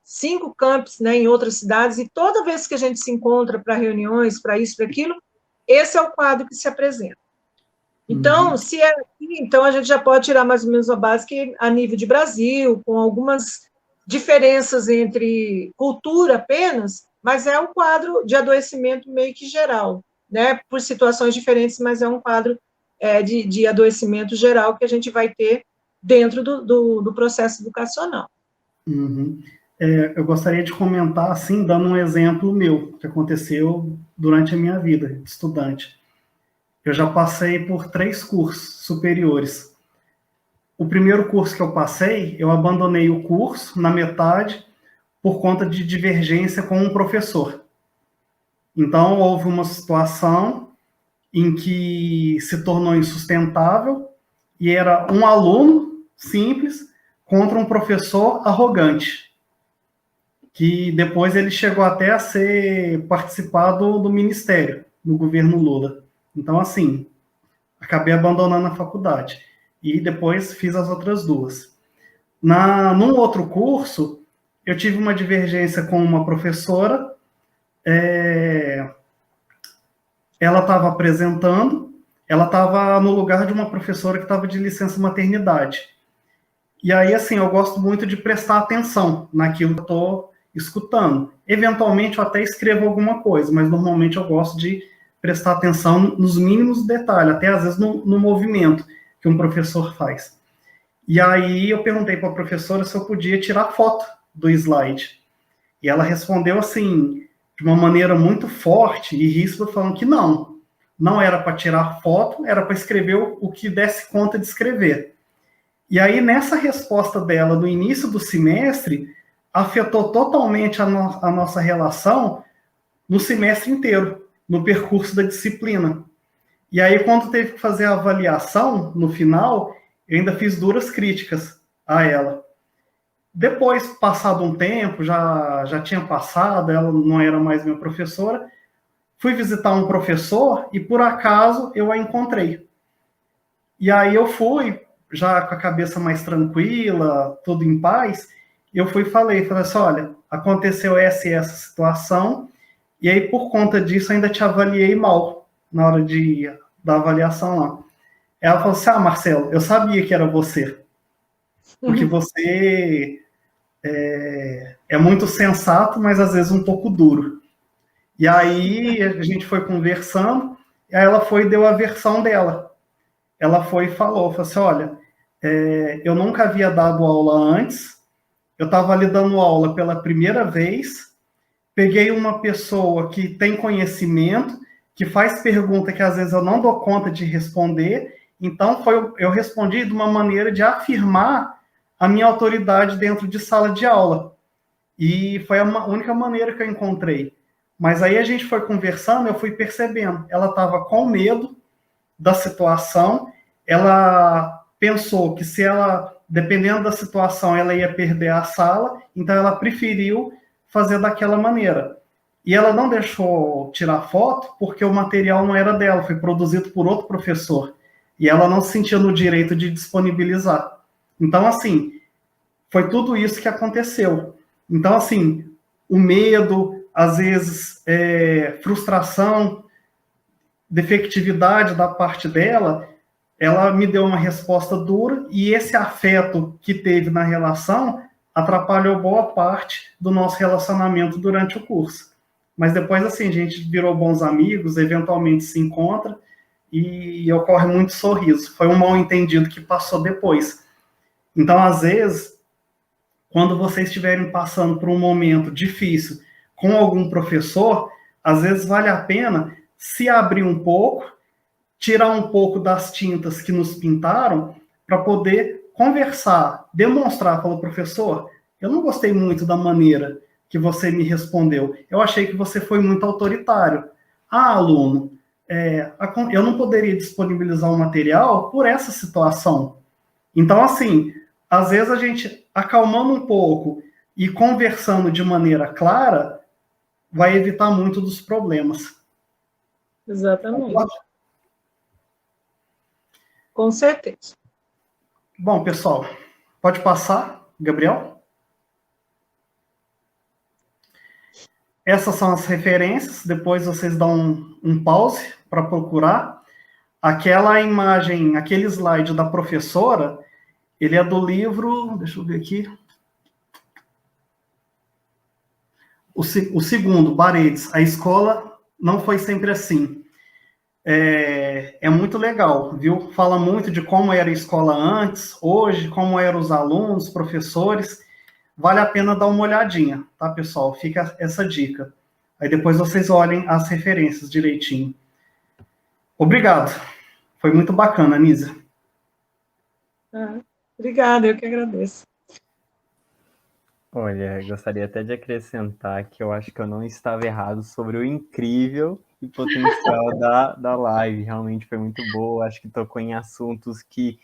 5 campos, né, em outras cidades, e toda vez que a gente se encontra para reuniões, para isso, para aquilo, esse é o quadro que se apresenta. Então, se é aqui, então a gente já pode tirar mais ou menos a base que a nível de Brasil, com algumas diferenças entre cultura apenas, mas é um quadro de adoecimento meio que geral, né? Por situações diferentes, mas é um quadro de adoecimento geral que a gente vai ter dentro do processo educacional. Uhum. Eu gostaria de comentar, assim, dando um exemplo meu, que aconteceu durante a minha vida de estudante. Eu já passei por 3 cursos superiores. O primeiro curso que eu passei, eu abandonei o curso na metade por conta de divergência com um professor. Então, houve uma situação em que se tornou insustentável e era um aluno simples contra um professor arrogante, que depois ele chegou até a participar do ministério, no governo Lula. Então, assim, acabei abandonando a faculdade. E depois fiz as outras 2. Num outro curso, eu tive uma divergência com uma professora, ela estava apresentando, ela estava no lugar de uma professora que estava de licença maternidade. E aí, assim, eu gosto muito de prestar atenção naquilo que eu estou escutando. Eventualmente, eu até escrevo alguma coisa, mas normalmente eu gosto de prestar atenção nos mínimos detalhes, até às vezes no movimento que um professor faz. E aí eu perguntei para a professora se eu podia tirar foto do slide. E ela respondeu assim, de uma maneira muito forte e ríspida, falando que não era para tirar foto, era para escrever o que desse conta de escrever. E aí, nessa resposta dela no início do semestre, afetou totalmente a nossa relação no semestre inteiro, no percurso da disciplina. E aí, quando teve que fazer a avaliação, no final, eu ainda fiz duras críticas a ela. Depois, passado um tempo, já tinha passado, ela não era mais minha professora, fui visitar um professor e, por acaso, eu a encontrei. E aí eu fui, já com a cabeça mais tranquila, tudo em paz, eu fui e falei assim, olha, aconteceu essa e essa situação, e aí, por conta disso, ainda te avaliei mal na hora da avaliação lá. Ela falou assim, Marcelo, eu sabia que era você, porque você é muito sensato, mas às vezes um pouco duro. E aí a gente foi conversando, e aí ela foi e deu a versão dela. Ela foi e falou assim, olha, eu nunca havia dado aula antes, eu estava ali dando aula pela primeira vez, peguei uma pessoa que tem conhecimento, que faz pergunta que às vezes eu não dou conta de responder, então eu respondi de uma maneira de afirmar a minha autoridade dentro de sala de aula. E foi a única maneira que eu encontrei. Mas aí a gente foi conversando, eu fui percebendo, ela estava com medo da situação, ela pensou que se ela, dependendo da situação, ela ia perder a sala, então ela preferiu fazer daquela maneira. E ela não deixou tirar foto porque o material não era dela, foi produzido por outro professor. E ela não se sentia no direito de disponibilizar. Então, assim, foi tudo isso que aconteceu. Então, assim, o medo, às vezes, frustração, defectividade da parte dela, ela me deu uma resposta dura e esse afeto que teve na relação atrapalhou boa parte do nosso relacionamento durante o curso. Mas depois, assim, a gente virou bons amigos, eventualmente se encontra e ocorre muito sorriso. Foi um mal-entendido que passou depois. Então, às vezes, quando vocês estiverem passando por um momento difícil com algum professor, às vezes vale a pena se abrir um pouco, tirar um pouco das tintas que nos pintaram, para poder conversar, demonstrar, falar, professor, eu não gostei muito da maneira que você me respondeu, eu achei que você foi muito autoritário. Aluno, eu não poderia disponibilizar o material por essa situação. Então, assim, às vezes a gente acalmando um pouco e conversando de maneira clara, vai evitar muito dos problemas. Exatamente. Com certeza. Bom, pessoal, pode passar, Gabriel? Essas são as referências, depois vocês dão um pause para procurar. aquela imagem, aquele slide da professora, ele é do livro, deixa eu ver aqui, o segundo, Baredes, A Escola Não Foi Sempre Assim. É muito legal, viu? Fala muito de como era a escola antes, hoje, como eram os alunos, professores. Vale a pena dar uma olhadinha, tá, pessoal? Fica essa dica. Aí depois vocês olhem as referências direitinho. Obrigado. Foi muito bacana, Anísia. Obrigada, eu que agradeço. Olha, gostaria até de acrescentar que eu acho que eu não estava errado sobre o incrível e potencial da live. Realmente foi muito boa, acho que tocou em assuntos que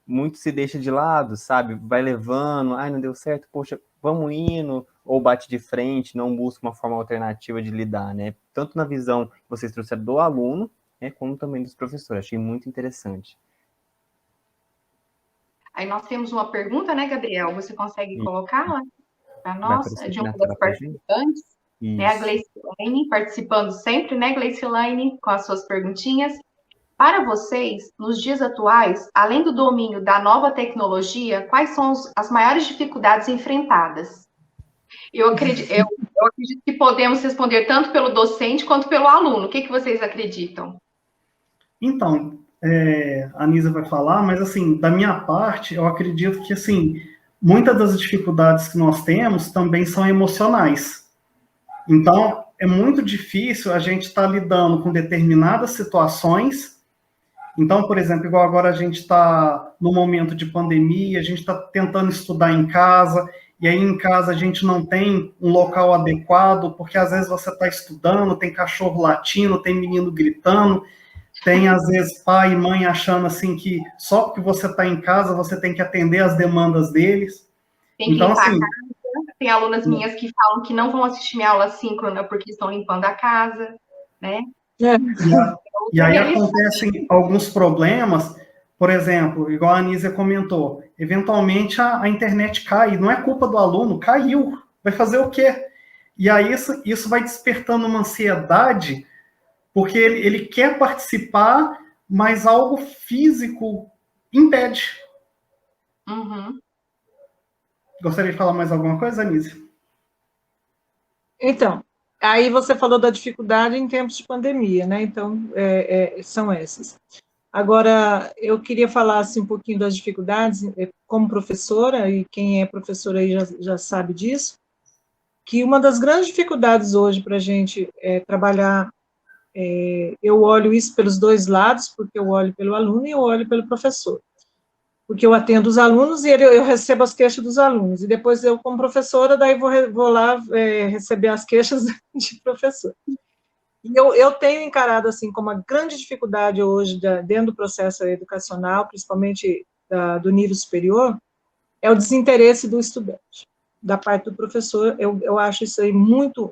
muito se deixa de lado, sabe? Vai levando, ai, não deu certo, poxa, vamos indo, ou bate de frente, não busca uma forma alternativa de lidar, né? Tanto na visão que vocês trouxeram do aluno, né, como também dos professores. Achei muito interessante. Aí nós temos uma pergunta, né, Gabriel? Você consegue colocá-la para Vai nós? aparecer De aqui uma na tela das pra gente? participantes, né, a Isso. Gleicilaine, participando sempre, né, Gleicilaine, com as suas perguntinhas. Para vocês, nos dias atuais, além do domínio da nova tecnologia, quais são as maiores dificuldades enfrentadas? Eu acredito que podemos responder tanto pelo docente quanto pelo aluno. O que vocês acreditam? Então, a Anísia vai falar, mas, assim, da minha parte, eu acredito que, assim, muitas das dificuldades que nós temos também são emocionais. Então, é muito difícil a gente estar lidando com determinadas situações. Então, por exemplo, igual agora a gente está no momento de pandemia, a gente está tentando estudar em casa, e aí em casa a gente não tem um local adequado, porque às vezes você está estudando, tem cachorro latindo, tem menino gritando, tem às vezes pai e mãe achando assim que só porque você está em casa você tem que atender às demandas deles. Tem que Então, limpar assim, a casa. Tem alunas minhas que falam que não vão assistir minha aula síncrona porque estão limpando a casa, né? E aí acontecem alguns problemas, por exemplo, igual a Anísia comentou, eventualmente a internet cai, não é culpa do aluno, caiu, vai fazer o quê? E aí isso vai despertando uma ansiedade, porque ele quer participar, mas algo físico impede. Uhum. Gostaria de falar mais alguma coisa, Anísia? Então, aí você falou da dificuldade em tempos de pandemia, né? Então, são essas. Agora, eu queria falar assim, um pouquinho das dificuldades, como professora, e quem é professora aí já sabe disso, que uma das grandes dificuldades hoje para a gente trabalhar, eu olho isso pelos dois lados, porque eu olho pelo aluno e eu olho pelo professor. Porque eu atendo os alunos e eu recebo as queixas dos alunos, e depois eu, como professora, daí vou lá receber as queixas de professor. E eu tenho encarado, assim, como uma grande dificuldade hoje, dentro do processo educacional, principalmente do nível superior, é o desinteresse do estudante, da parte do professor. Eu acho isso aí muito...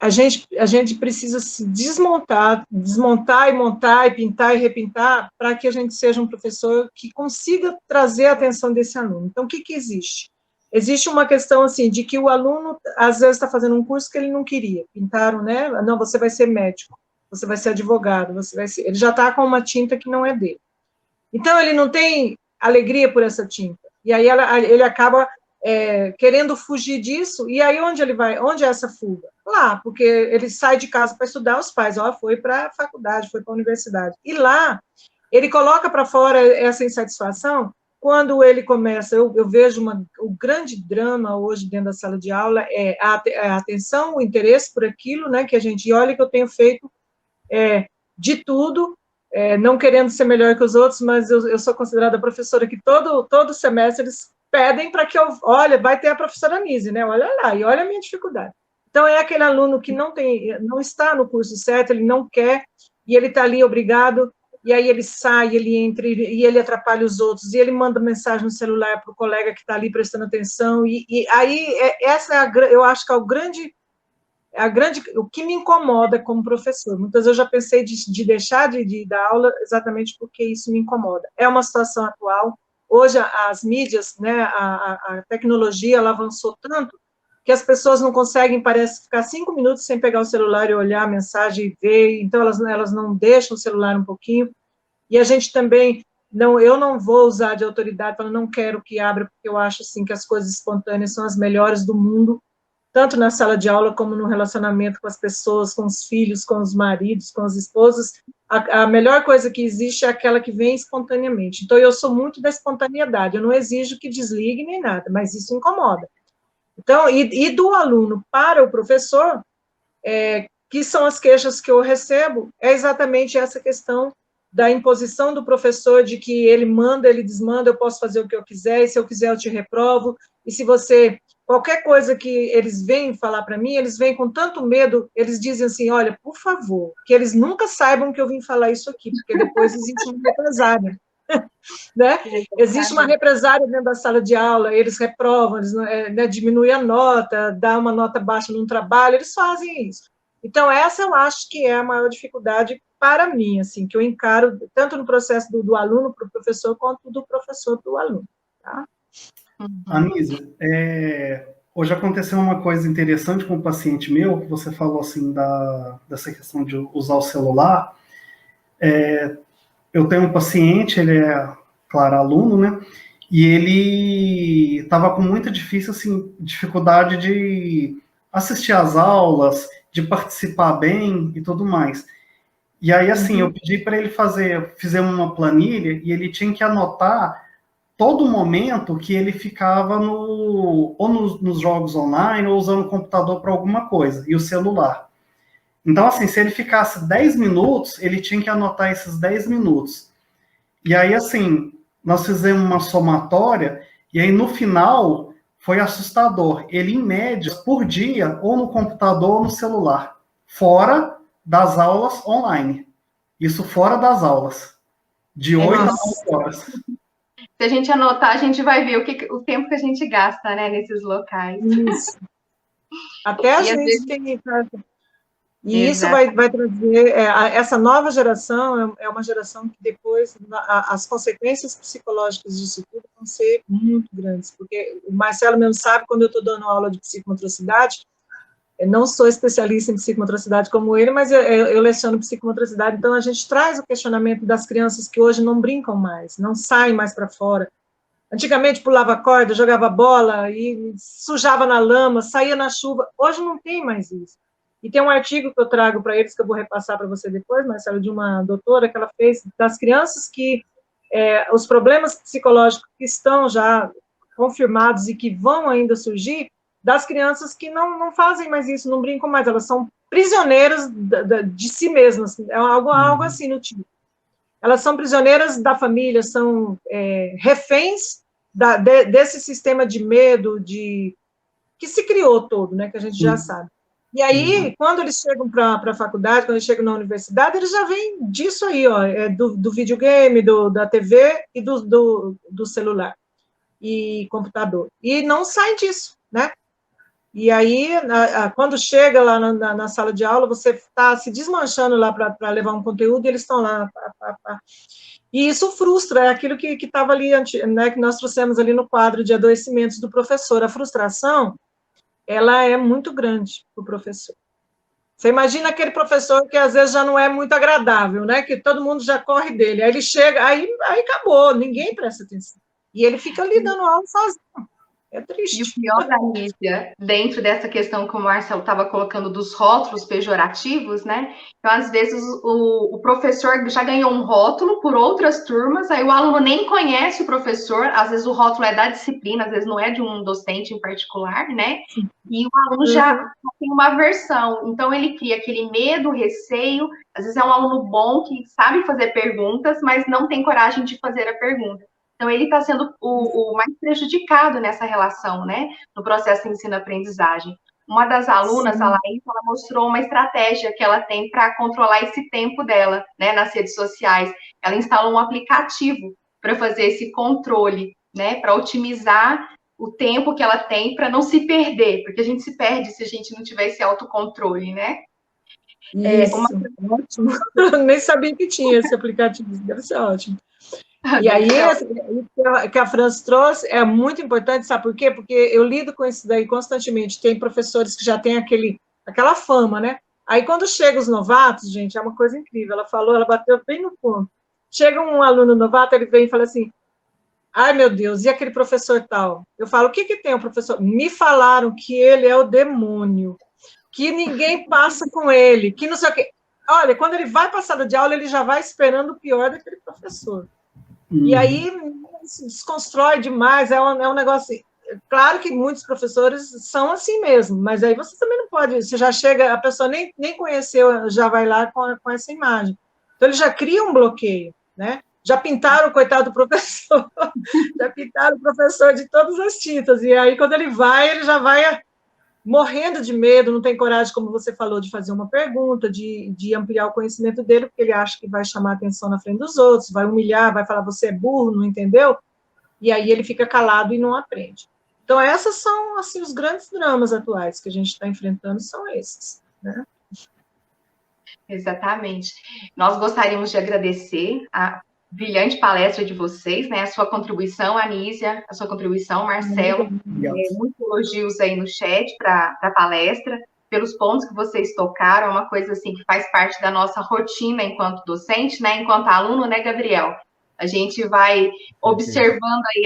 a gente precisa se desmontar e montar, e pintar e repintar, para que a gente seja um professor que consiga trazer a atenção desse aluno. Então, o que existe? Existe uma questão, assim, de que o aluno, às vezes, está fazendo um curso que ele não queria. Pintaram, né? Não, você vai ser médico, você vai ser advogado, você vai ser... Ele já está com uma tinta que não é dele. Então, ele não tem alegria por essa tinta. E aí ele acaba querendo fugir disso, e aí onde ele vai? Onde é essa fuga? Lá, porque ele sai de casa para estudar, os pais, foi para a faculdade, foi para a universidade. E lá, ele coloca para fora essa insatisfação quando ele começa, eu vejo o grande drama hoje dentro da sala de aula é a atenção, o interesse por aquilo, né, que a gente olha que eu tenho feito de tudo, não querendo ser melhor que os outros, mas eu sou considerada professora que todo semestre eles pedem para que olha, vai ter a professora Nise, né, olha lá, e olha a minha dificuldade. Então, é aquele aluno que não está no curso certo, ele não quer, e ele está ali obrigado, e aí ele sai, ele entra, e ele atrapalha os outros, e ele manda mensagem no celular para o colega que está ali prestando atenção, e aí, eu acho que é o que me incomoda como professor. Muitas vezes eu já pensei de deixar de dar aula exatamente porque isso me incomoda. É uma situação atual, hoje as mídias, né, a tecnologia, ela avançou tanto, que as pessoas não conseguem, parece, ficar 5 minutos sem pegar o celular e olhar a mensagem e ver, então elas não deixam o celular um pouquinho, e a gente também, eu não vou usar de autoridade, eu não quero que abra, porque eu acho, assim, que as coisas espontâneas são as melhores do mundo, tanto na sala de aula, como no relacionamento com as pessoas, com os filhos, com os maridos, com as esposas, a melhor coisa que existe é aquela que vem espontaneamente. Então, eu sou muito da espontaneidade, eu não exijo que desligue nem nada, mas isso incomoda. Então, e do aluno para o professor, que são as queixas que eu recebo, é exatamente essa questão da imposição do professor, de que ele manda, ele desmanda, eu posso fazer o que eu quiser, e se eu quiser eu te reprovo, e se você, qualquer coisa que eles vêm falar para mim, eles vêm com tanto medo, eles dizem assim, olha, por favor, que eles nunca saibam que eu vim falar isso aqui, porque depois existe uma represália, né? Existe uma represália dentro da sala de aula, eles reprovam, eles, né, diminuem a nota, dá uma nota baixa num trabalho, eles fazem isso. Então, essa eu acho que é a maior dificuldade para mim, assim, que eu encaro tanto no processo do aluno para o professor, quanto do professor para o aluno, tá? Anísia, hoje aconteceu uma coisa interessante com um paciente meu, que você falou, assim, dessa questão de usar o celular. Eu tenho um paciente, ele é, claro, aluno, né, e ele estava com muita dificuldade de assistir às aulas, de participar bem e tudo mais. E aí, assim, eu pedi para ele fizer uma planilha, e ele tinha que anotar todo momento que ele ficava nos jogos online, ou usando o computador para alguma coisa, e o celular. Então, assim, se ele ficasse 10 minutos, ele tinha que anotar esses 10 minutos. E aí, assim, nós fizemos uma somatória, e aí, no final, foi assustador. Ele, em média, por dia, ou no computador ou no celular, fora das aulas online. Isso fora das aulas. De 8 a 9 horas. Se a gente anotar, a gente vai ver o tempo que a gente gasta, né, nesses locais. Isso. Até a gente vezes... tem... E isso vai trazer... essa nova geração é uma geração que depois, as consequências psicológicas disso tudo vão ser muito grandes, porque o Marcelo mesmo sabe, quando eu estou dando aula de psicomotricidade, eu não sou especialista em psicomotricidade como ele, mas eu leciono psicomotricidade, então a gente traz o questionamento das crianças que hoje não brincam mais, não saem mais para fora. Antigamente pulava corda, jogava bola, e sujava na lama, saía na chuva. Hoje não tem mais isso. E tem um artigo que eu trago para eles, que eu vou repassar para você depois, Marcelo, de uma doutora que ela fez, das crianças que, os problemas psicológicos que estão já confirmados e que vão ainda surgir, das crianças que não fazem mais isso, não brincam mais, elas são prisioneiras de si mesmas, é algo assim no tipo. Elas são prisioneiras da família, são reféns desse sistema de medo, que se criou todo, né, que a gente já sabe. E aí, quando eles chegam para a faculdade, quando eles chegam na universidade, eles já vêm disso aí, ó, do videogame, da TV e do celular e computador. E não saem disso, né? E aí, quando chega lá na sala de aula, você está se desmanchando lá para levar um conteúdo, e eles estão lá. E isso frustra, é aquilo que estava ali, né, que nós trouxemos ali no quadro de adoecimentos do professor. A frustração, ela é muito grande para o professor. Você imagina aquele professor que às vezes já não é muito agradável, né, que todo mundo já corre dele. Aí ele chega, aí acabou, ninguém presta atenção. E ele fica ali dando aula sozinho. É triste. E o pior da mídia, dentro dessa questão que o Marcelo estava colocando dos rótulos pejorativos, né? Então, às vezes, o professor já ganhou um rótulo por outras turmas, aí o aluno nem conhece o professor, às vezes o rótulo é da disciplina, às vezes não é de um docente em particular, né? E o aluno já tem uma aversão. Então, ele cria aquele medo, receio, às vezes é um aluno bom que sabe fazer perguntas, mas não tem coragem de fazer a pergunta. Então, ele está sendo o mais prejudicado nessa relação, né? No processo de ensino-aprendizagem. Uma das alunas, a Laís, ela mostrou uma estratégia que ela tem para controlar esse tempo dela, né, nas redes sociais. Ela instalou um aplicativo para fazer esse controle, né? Para otimizar o tempo que ela tem para não se perder, porque a gente se perde se a gente não tiver esse autocontrole, né? Isso, ótimo. Nem sabia que tinha esse aplicativo, deve ser ótimo. E aí, que a França trouxe é muito importante, sabe por quê? Porque eu lido com isso daí constantemente. Tem professores que já têm aquela fama, né? Aí, quando chegam os novatos, gente, é uma coisa incrível. Ela falou, ela bateu bem no ponto. Chega um aluno novato, ele vem e fala assim, ai, meu Deus, e aquele professor tal? Eu falo, o que que tem o professor? Me falaram que ele é o demônio, que ninguém passa com ele, que não sei o quê. Olha, quando ele vai para a sala de aula, ele já vai esperando o pior daquele professor. E aí se desconstrói demais, é um negócio assim. Claro que muitos professores são assim mesmo, mas aí você também não pode, você já chega, a pessoa nem conheceu, já vai lá com essa imagem. Então, ele já cria um bloqueio, né? Já pintaram o coitado do professor, já pintaram o professor de todas as tintas, e aí, quando ele já vai morrendo de medo, não tem coragem, como você falou, de fazer uma pergunta, de ampliar o conhecimento dele, porque ele acha que vai chamar atenção na frente dos outros, vai humilhar, vai falar, você é burro, não entendeu? E aí ele fica calado e não aprende. Então, esses são, assim, os grandes dramas atuais que a gente está enfrentando, são esses, né? Exatamente. Nós gostaríamos de agradecer a brilhante palestra de vocês, né? A sua contribuição, Anísia, a sua contribuição, Marcelo. Muitos elogios aí no chat para a palestra, pelos pontos que vocês tocaram, é uma coisa assim que faz parte da nossa rotina enquanto docente, né? Enquanto aluno, né, Gabriel? A gente vai observando aí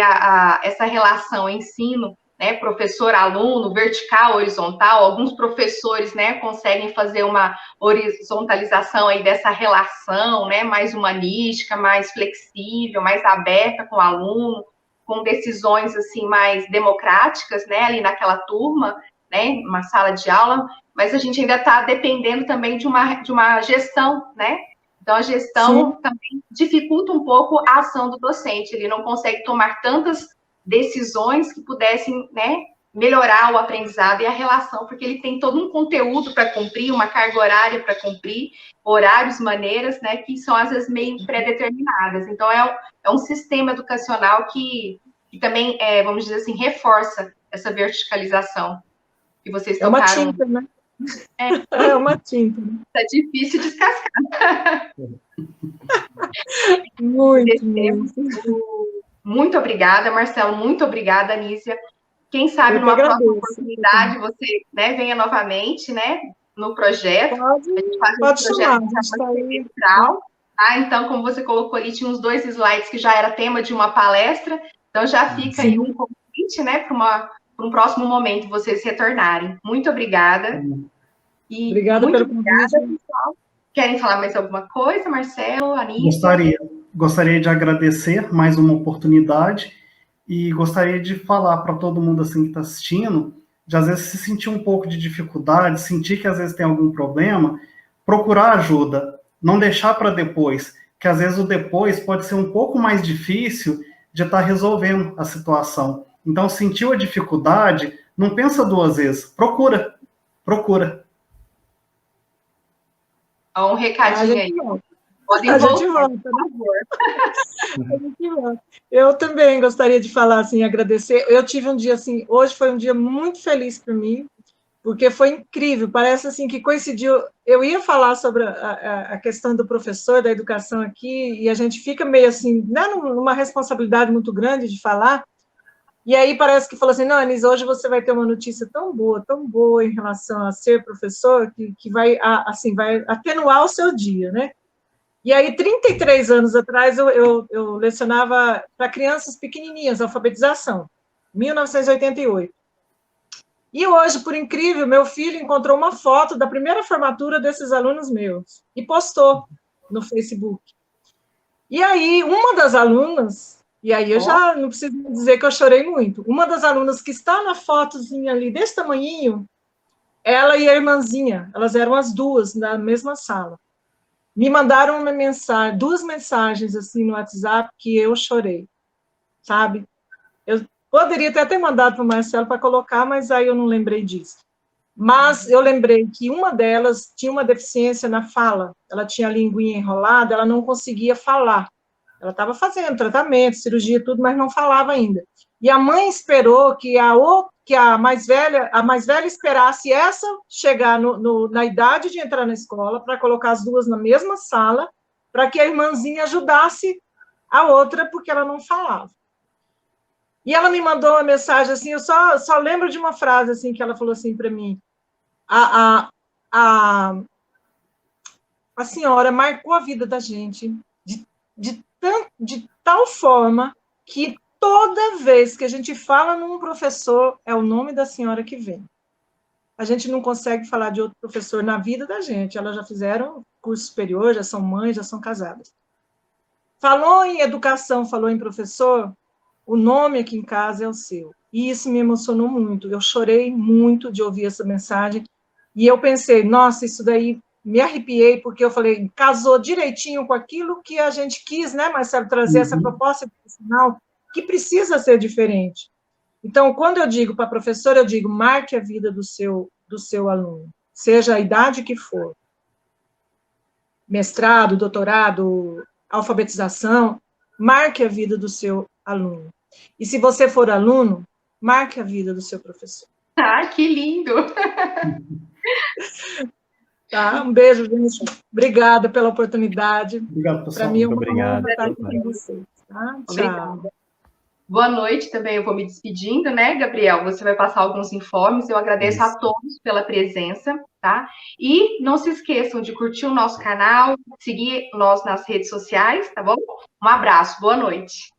essa relação ensino, né, professor-aluno, vertical, horizontal. Alguns professores, né, conseguem fazer uma horizontalização aí dessa relação, né, mais humanística, mais flexível, mais aberta com o aluno, com decisões, assim, mais democráticas, né, ali naquela turma, né, uma sala de aula, mas a gente ainda está dependendo também de uma gestão, né. Então, a gestão também dificulta um pouco a ação do docente, ele não consegue tomar tantas decisões que pudessem, né, melhorar o aprendizado e a relação, porque ele tem todo um conteúdo para cumprir, uma carga horária para cumprir, horários, maneiras, né, que são às vezes meio pré-determinadas. Então, é um sistema educacional que também, vamos dizer assim, reforça essa verticalização que vocês tocaram. É uma tinta, né? É uma tinta. Tá difícil descascar. Muito obrigada, Marcelo. Muito obrigada, Anísia. Quem sabe numa próxima oportunidade você, né, venha novamente, né, no projeto. A gente faz um projeto semestral. Tá? Então, como você colocou ali, tinha uns 2 slides que já era tema de uma palestra. Então, já fica aí um convite, né, para um próximo momento vocês retornarem. Muito obrigada. E obrigada pelo convite. Pessoal. Querem falar mais alguma coisa, Marcelo, Anísia? Gostaria de agradecer mais uma oportunidade e gostaria de falar para todo mundo assim que está assistindo, de às vezes se sentir um pouco de dificuldade, sentir que às vezes tem algum problema, procurar ajuda, não deixar para depois, que às vezes o depois pode ser um pouco mais difícil de estar resolvendo a situação. Então, sentiu a dificuldade, não pensa 2 vezes, procura. Um recadinho aí. A gente volta, por favor. Eu também gostaria de falar, assim, agradecer. Eu tive um dia, assim, hoje foi um dia muito feliz para mim, porque foi incrível, parece, assim, que coincidiu. Eu ia falar sobre a questão do professor, da educação aqui, e a gente fica meio, assim, né, numa responsabilidade muito grande de falar, e aí parece que falou assim, não, Anísia, hoje você vai ter uma notícia tão boa em relação a ser professor, que vai, assim, vai atenuar o seu dia, né? E aí, 33 anos atrás, eu lecionava para crianças pequenininhas, alfabetização, 1988. E hoje, por incrível, meu filho encontrou uma foto da primeira formatura desses alunos meus e postou no Facebook. E aí, uma das alunas, e aí eu já não preciso dizer que eu chorei muito, uma das alunas que está na fotozinha ali, desse tamanhinho, ela e a irmãzinha, elas eram as 2 na mesma sala. Me mandaram uma mensagem, 2 mensagens assim no WhatsApp que eu chorei, sabe? Eu poderia até mandado para o Marcelo para colocar, mas aí eu não lembrei disso. Mas eu lembrei que uma delas tinha uma deficiência na fala, ela tinha a linguinha enrolada, ela não conseguia falar. Ela estava fazendo tratamento, cirurgia, tudo, mas não falava ainda. E a mãe esperou que a mais velha esperasse essa chegar na idade de entrar na escola, para colocar as 2 na mesma sala, para que a irmãzinha ajudasse a outra porque ela não falava. E ela me mandou uma mensagem assim, eu só lembro de uma frase assim que ela falou assim para mim: a senhora marcou a vida da gente de tal forma que toda vez que a gente fala num professor, é o nome da senhora que vem. A gente não consegue falar de outro professor na vida da gente. Elas já fizeram curso superior, já são mães, já são casadas. Falou em educação, falou em professor, o nome aqui em casa é o seu. E isso me emocionou muito. Eu chorei muito de ouvir essa mensagem. E eu pensei, nossa, isso daí me arrepiei, porque eu falei, casou direitinho com aquilo que a gente quis, né, Marcelo, trazer essa proposta educacional que precisa ser diferente. Então, quando eu digo para a professora, eu digo, marque a vida do seu aluno, seja a idade que for. Mestrado, doutorado, alfabetização, marque a vida do seu aluno. E se você for aluno, marque a vida do seu professor. Ah, que lindo! Tá? Um beijo, gente. Obrigada pela oportunidade. Obrigado, pessoal. Para mim é uma honra estar aqui com vocês. Tá? Obrigada. Boa noite também, eu vou me despedindo, né, Gabriel? Você vai passar alguns informes, eu agradeço a todos pela presença, tá? E não se esqueçam de curtir o nosso canal, seguir nós nas redes sociais, tá bom? Um abraço, boa noite.